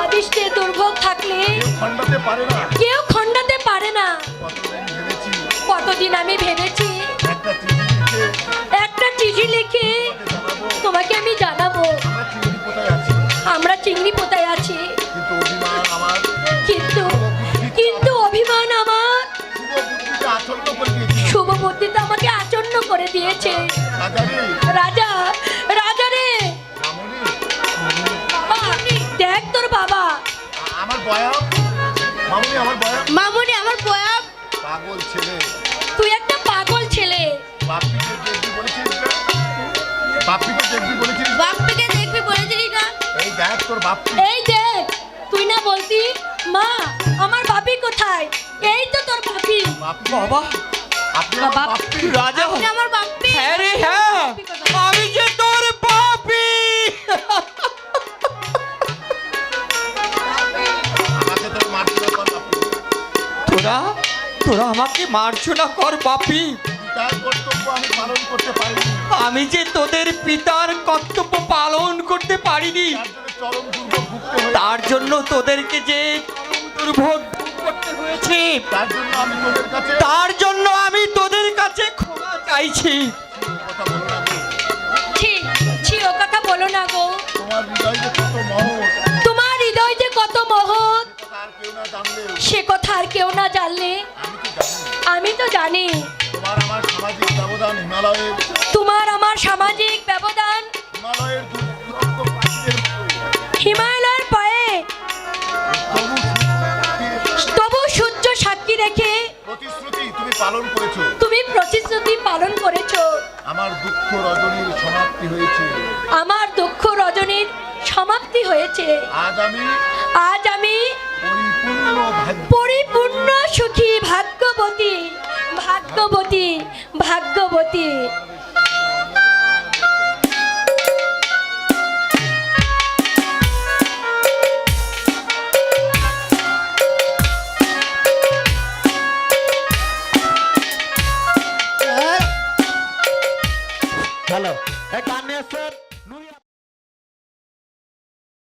অদৃষ্টে দুর্ভোগ থাকলে খণ্ডাতে পারে না। কেউ খণ্ডাতে পারে না। কতদিন ভেবেছি, কতদিন আমি ভেবেছি একটা চিঠি লিখে একটা চিঠি লিখে জানাবো তোমাকে আমি জানাবো আমরা চিংড়ি কোথায় আছি। আমরা চিংড়ি পোতায় আছি। কিন্তু অভিমান আমার, কিন্তু অভিমান আমার শুভ বুদ্ধিটা আচরণ করে দিয়েছিল। শুভ বুদ্ধিতে আমাকে আচন্ন করে দিয়েছে। রাজারে, রাজা, রাজা রে, মামুনি, বাবা, দেখ তোর বাবা। আমার বয়াম, মামুনি আমার বয়াম, মামুনি আমার বয়াম। পাগল ছেলে। তুই একটা পাগল ছেলে। বাপ্পিকে দেখবি বলেছিস না? বাপ্পিকে দেখবি বলেছিস? বাপ্পিকে দেখবি বলেছিলি না? এই দেখ তোর বাপ্পি। এই দেখ, তুই না বলতি মা আমার বাপি কোথায়? এই তো তোর বাপি। বাপ্পি, বাবা, আপনি আমার বাবা, বাপ্পি। রাজা, আপনি আমার বাপি। হ্যাঁ রে হ্যাঁ, আমি যে তোর বাপি। আমাকে তোর মার্জনা কর বাপ্পি। তোরা তোরা আমাকে মার্জনা কর বাপি। তার কর্তব্য আমি পালন করতে পারিনি। আমি যে তোদের পিতার কর্তব্য পালন করতে পারিনি, তার জন্য চরম দুর্ভোগ ভুগতে হয়েছে। তার জন্য তোদেরকে যে দুর্ভোগ করতে হয়েছে, তার জন্য আমি তোদের কাছে তার জন্য আমি তোদের কাছে ক্ষমা চাইছি। কথা বলো না গো। ছি ছি, ও কথা বলো না গো। তোমার হৃদয় যে কত মহৎ, তোমার হৃদয় যে কত মহৎ, তার কেউ না জানলেও সে কথা আর কেউ না জানলে আমি তো জানি। আমি তো জানি। তোমার আমার সামাজিক ব্যবধান হিমালয়ের, তোমার আমার সামাজিক ব্যবধান হিমালয়ের দুরন্ত পাখিদের মতো। হিমালয়ের পায়ে, তবু সূর্য সাক্ষী রেখে প্রতিশ্রুতি তুমি পালন করেছো। তুমি প্রতিশ্রুতি পালন করেছো। আমার দুঃখ রজনীর সমাপ্তি হয়েছে। আমার দুঃখ রজনীর সমাপ্তি হয়েছে। আজ আমি পরিপূর্ণ ভাগ্য, পরিপূর্ণ সুখী, ভাগ্যবতী, ভাগ্যবতী, ভাগ্যবতী। হ্যালো, গান নিয়ে আসছেন।